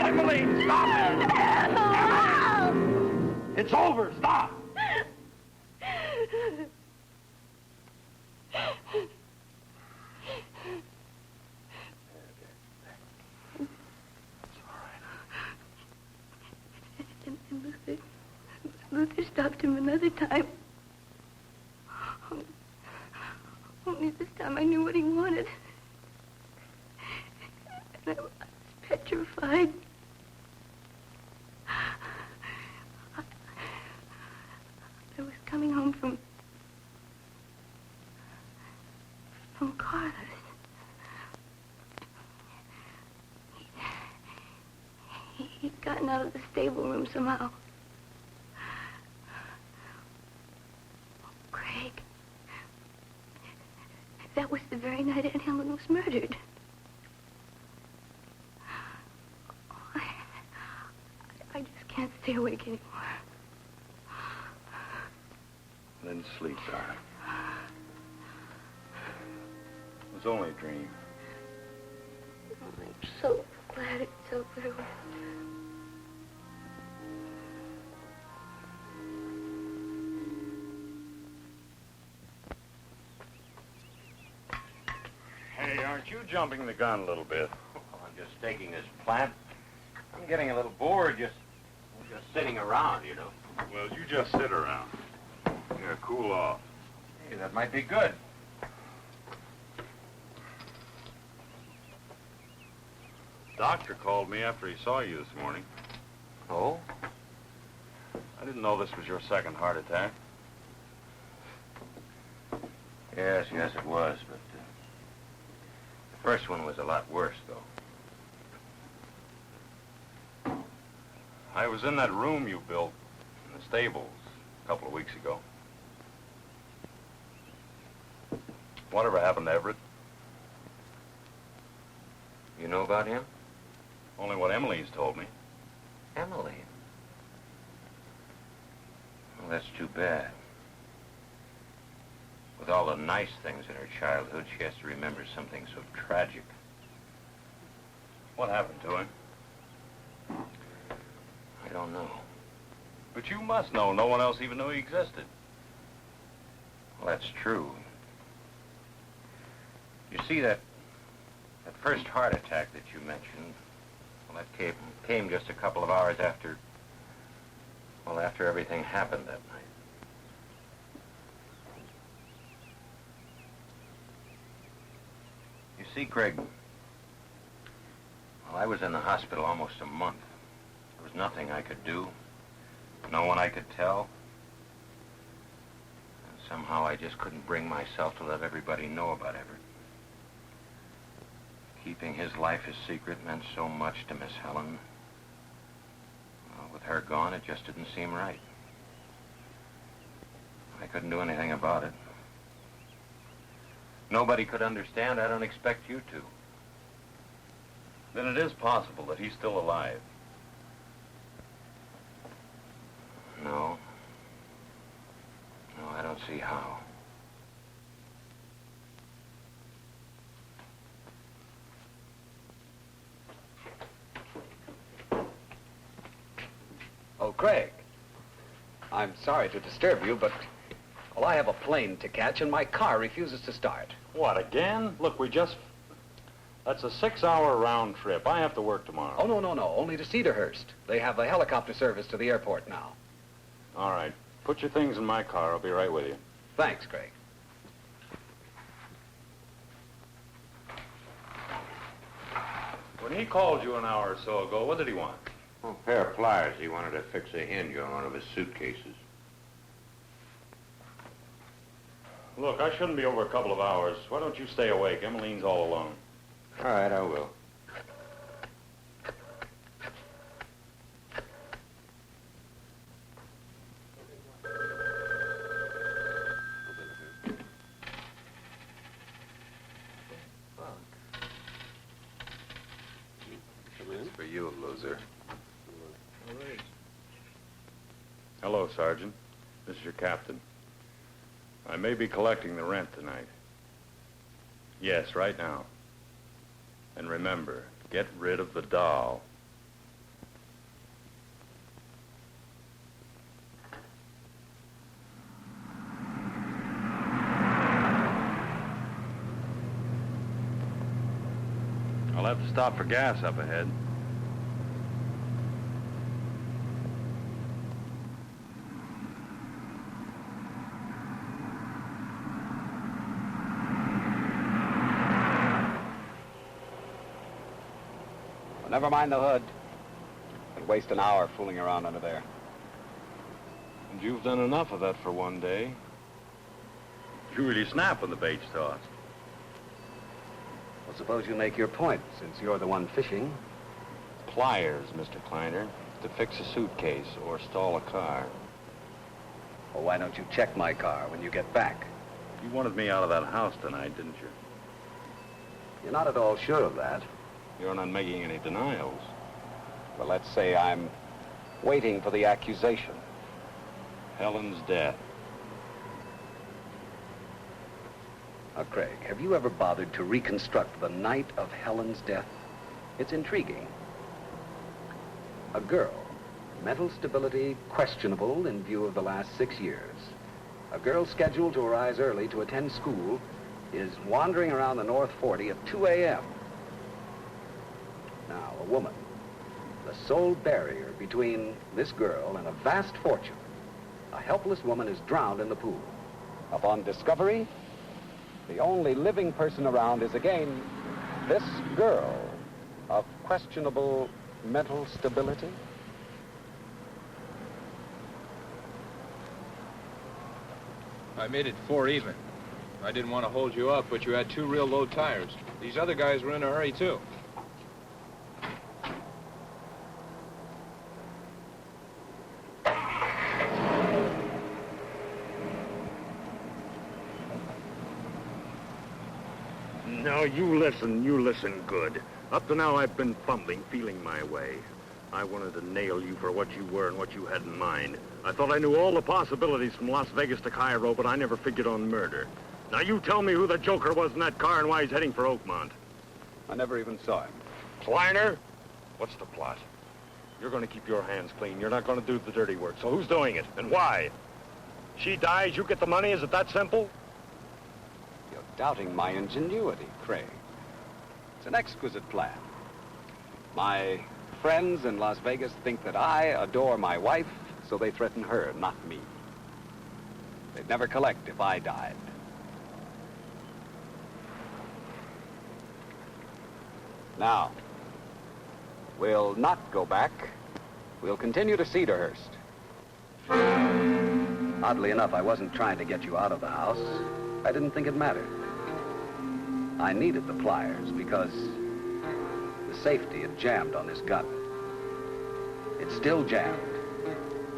Emmeline, stop! It's over. Stop! And Luther stopped him another time. Only this time I knew what he wanted. And I was petrified. I was coming home from Carlos. He'd gotten out of the stable room somehow. Craig, that was the very night Aunt Helen was murdered. I just can't stay awake anymore. Then sleep, darling. It was only a dream. I'm so glad it's over with. Hey, aren't you jumping the gun a little bit? Oh, I'm just taking this plant. I'm getting a little bored just sitting around, you know. Well, you just sit around. Yeah, cool off. Hey, that might be good. Doctor called me after he saw you this morning. Oh? I didn't know this was your second heart attack. Yes, it was, but First one was a lot worse, though. I was in that room you built in the stables a couple of weeks ago. Whatever happened to Everett? You know about him? Only what Emily's told me. Emily? Well, that's too bad. With all the nice things in her childhood, she has to remember something so tragic. What happened to him? I don't know. But you must know. No one else even knew he existed. Well, that's true. You see, that first heart attack that you mentioned, well, that came just a couple of hours after everything happened that night. You see, Craig, well, I was in the hospital almost a month. There was nothing I could do, no one I could tell. And somehow I just couldn't bring myself to let everybody know about Everett. Keeping his life a secret meant so much to Miss Helen. Well, with her gone, it just didn't seem right. I couldn't do anything about it. Nobody could understand. I don't expect you to. Then it is possible that he's still alive. No. No, I don't see how. Oh, Craig. I'm sorry to disturb you, but, well, I have a plane to catch and my car refuses to start. What, again? Look, that's a 6-hour round trip. I have to work tomorrow. Oh, no. Only to Cedarhurst. They have a helicopter service to the airport now. All right. Put your things in my car. I'll be right with you. Thanks, Craig. When he called you an hour or so ago, what did he want? Oh, a pair of pliers. He wanted to fix a hinge on one of his suitcases. Look, I shouldn't be over a couple of hours. Why don't you stay awake? Emmeline's all alone. All right, I will. It's for you, loser. Hello, Sergeant. This is your captain. I may be collecting the rent tonight. Yes, right now. And remember, get rid of the doll. I'll have to stop for gas up ahead. Never mind the hood. Could waste an hour fooling around under there. And you've done enough of that for one day. You really snap when the bait's tossed. Well, suppose you make your point, since you're the one fishing. Pliers, Mr. Kleiner, to fix a suitcase or stall a car. Well, why don't you check my car when you get back? You wanted me out of that house tonight, didn't you? You're not at all sure of that. You're not making any denials. Well, let's say I'm waiting for the accusation. Helen's death. Now, Craig, have you ever bothered to reconstruct the night of Helen's death? It's intriguing. A girl, mental stability questionable in view of the last 6 years. A girl scheduled to arise early to attend school is wandering around the North 40 at 2 a.m. Now, a woman, the sole barrier between this girl and a vast fortune. A helpless woman is drowned in the pool. Upon discovery, the only living person around is again this girl of questionable mental stability. I made it 4 even. I didn't want to hold you up, but you had 2 real low tires. These other guys were in a hurry, too. Now, you listen good. Up to now, I've been fumbling, feeling my way. I wanted to nail you for what you were and what you had in mind. I thought I knew all the possibilities from Las Vegas to Cairo, but I never figured on murder. Now, you tell me who the joker was in that car and why he's heading for Oakmont. I never even saw him. Kleiner? What's the plot? You're going to keep your hands clean. You're not going to do the dirty work. So who's doing it and why? She dies, you get the money? Is it that simple? You're doubting my ingenuity, Craig. It's an exquisite plan. My friends in Las Vegas think that I adore my wife, so they threaten her, not me. They'd never collect if I died. Now, we'll not go back. We'll continue to Cedarhurst. Oddly enough, I wasn't trying to get you out of the house. I didn't think it mattered. I needed the pliers because the safety had jammed on this gun. It's still jammed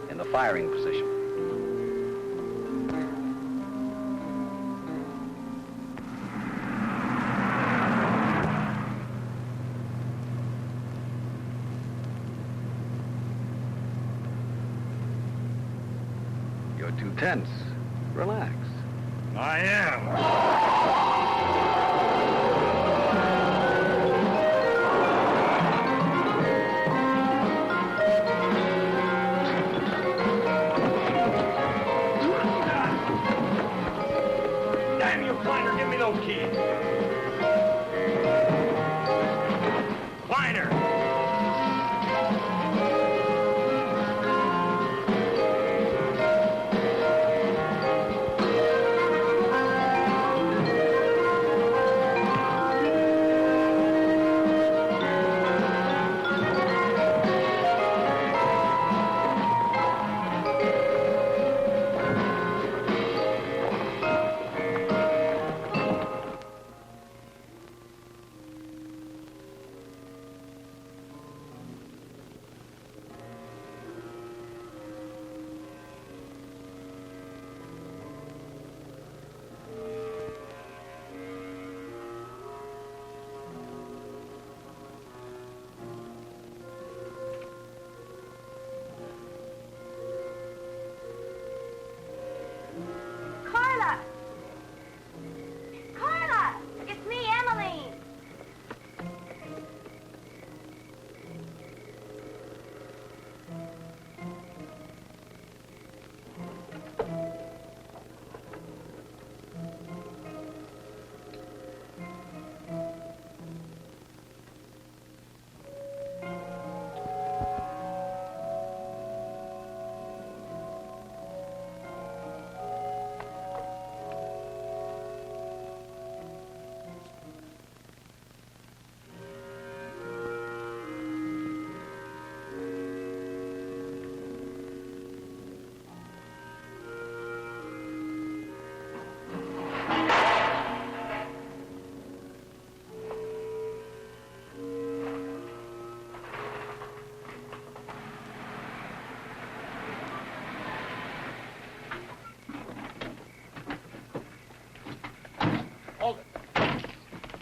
in the firing position. You're too tense. Relax. I am.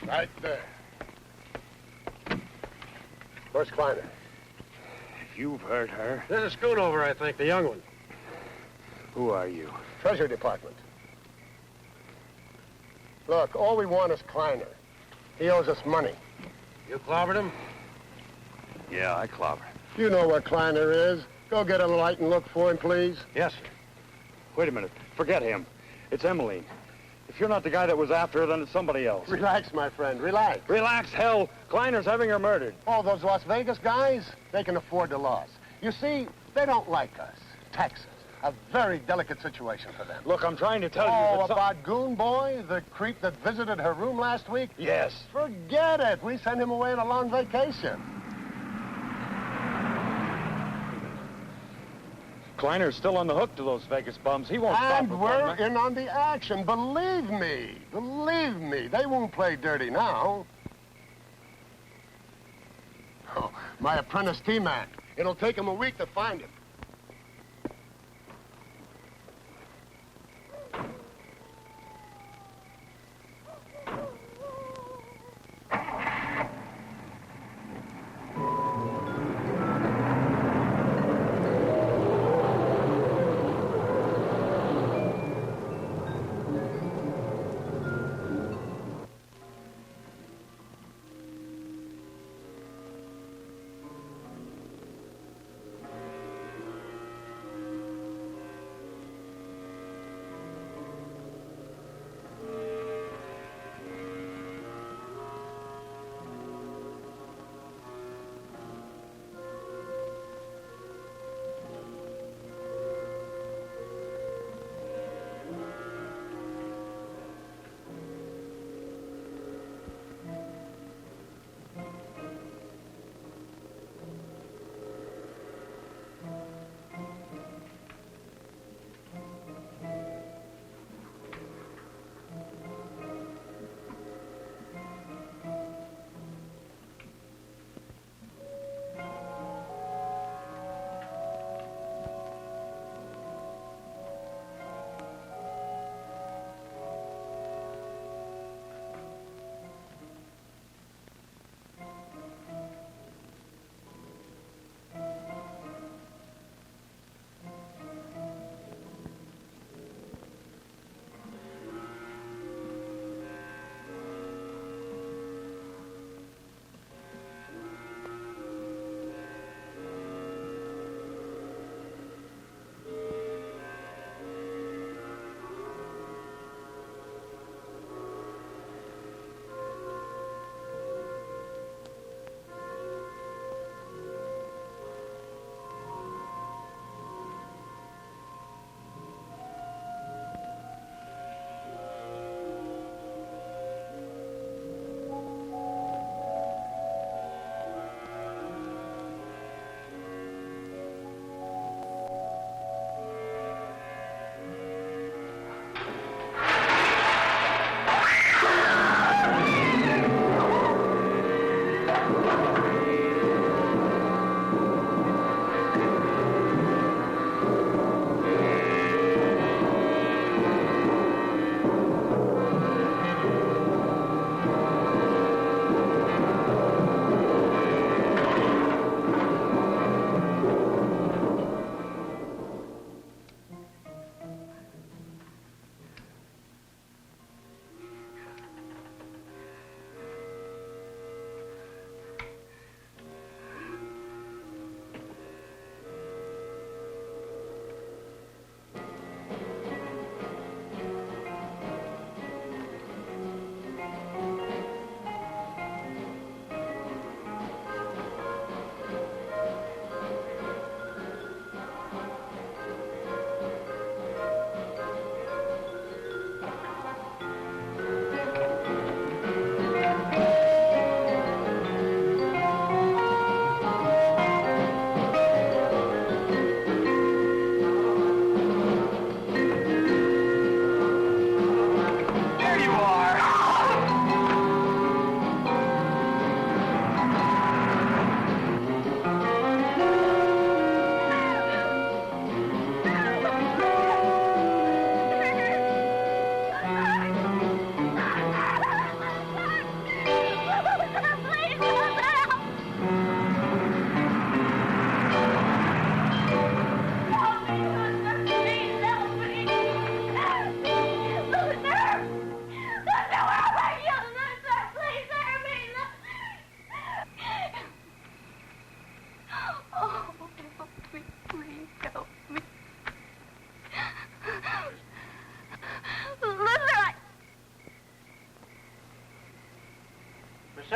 Right there. Where's Kleiner? You've heard her. There's a schoonover, I think, the young one. Who are you? Treasury Department. Look, all we want is Kleiner. He owes us money. You clobbered him? Yeah, I clobbered. You know where Kleiner is. Go get a light and look for him, please. Yes, sir. Wait a minute. Forget him. It's Emmeline. If you're not the guy that was after her, then it's somebody else. Relax, my friend, relax. Relax, hell. Kleiner's having her murdered. Oh, those Las Vegas guys? They can afford the loss. You see, they don't like us. Texas. A very delicate situation for them. Look, I'm trying to tell you Oh, that about Goon Boy, the creep that visited her room last week? Yes. Forget it. We sent him away on a long vacation. Kleiner's still on the hook to those Vegas bums. He won't stop. And we're in on the action. Believe me. Believe me. They won't play dirty now. Oh, my apprentice T-Man. It'll take him a week to find him.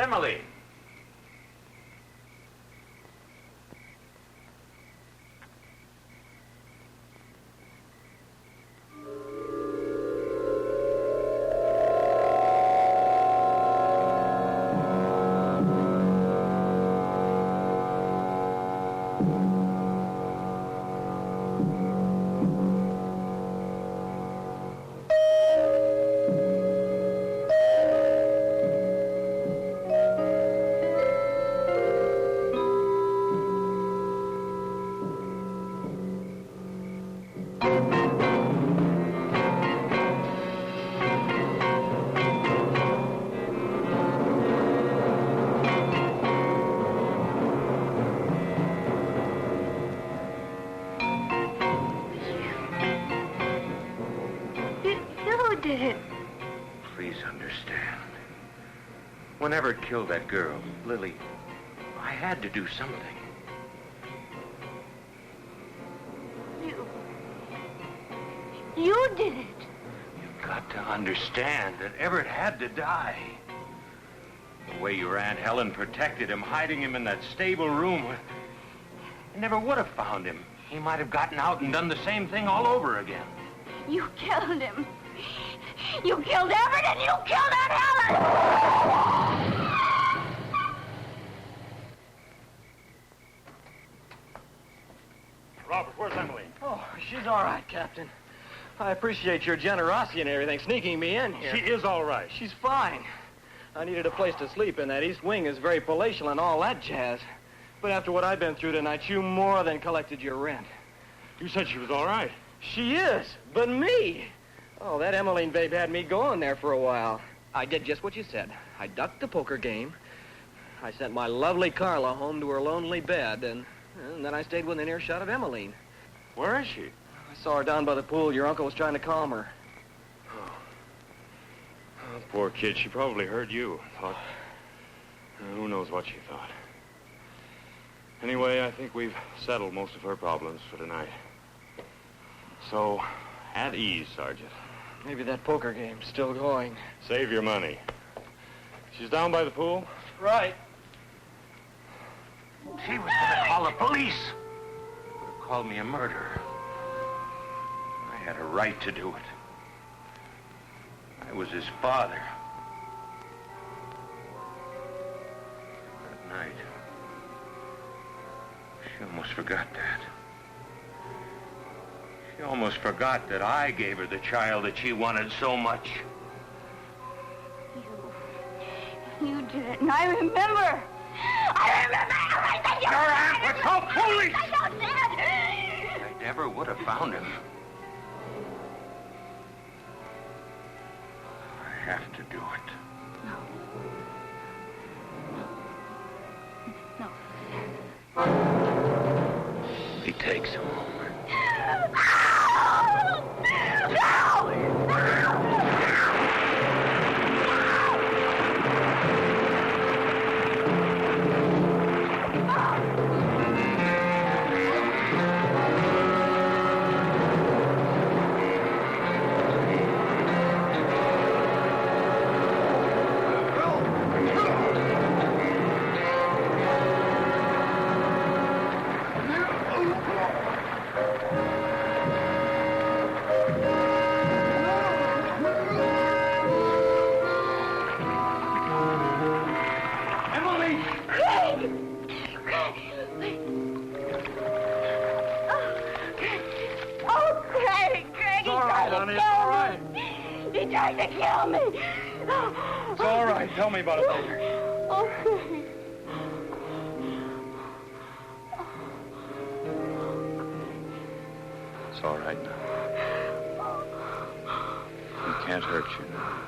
Emily. understand. When Everett killed that girl, Lily, I had to do something. You did it. You've got to understand that Everett had to die. The way your Aunt Helen protected him, hiding him in that stable room, I never would have found him. He might have gotten out and done the same thing all over again. You killed him. You killed Everett and you killed Aunt Helen! Robert, where's Emily? Oh, she's all right, Captain. I appreciate your generosity and everything, sneaking me in here. She is all right. She's fine. I needed a place to sleep, and that East Wing is very palatial and all that jazz. But after what I've been through tonight, you more than collected your rent. You said she was all right. She is, but me. Oh, that Emmeline babe had me going there for a while. I did just what you said. I ducked the poker game. I sent my lovely Carla home to her lonely bed, and then I stayed within earshot of Emmeline. Where is she? I saw her down by the pool. Your uncle was trying to calm her. Oh, poor kid. She probably heard you. Thought... who knows what she thought. Anyway, I think we've settled most of her problems for tonight. So, at ease, Sergeant. Maybe that poker game's still going. Save your money. She's down by the pool? Right. She was going to call the police. Would have called me a murderer. I had a right to do it. I was his father. That night, she almost forgot that. She almost forgot that I gave her the child that she wanted so much. You did it, and I remember. I remember everything you Your aunt would call police! I don't did. I never would have found him. I have to do it. No. He takes him home. To kill me. It's all right. Tell me about it later. Okay. It's all right now. He can't hurt you now.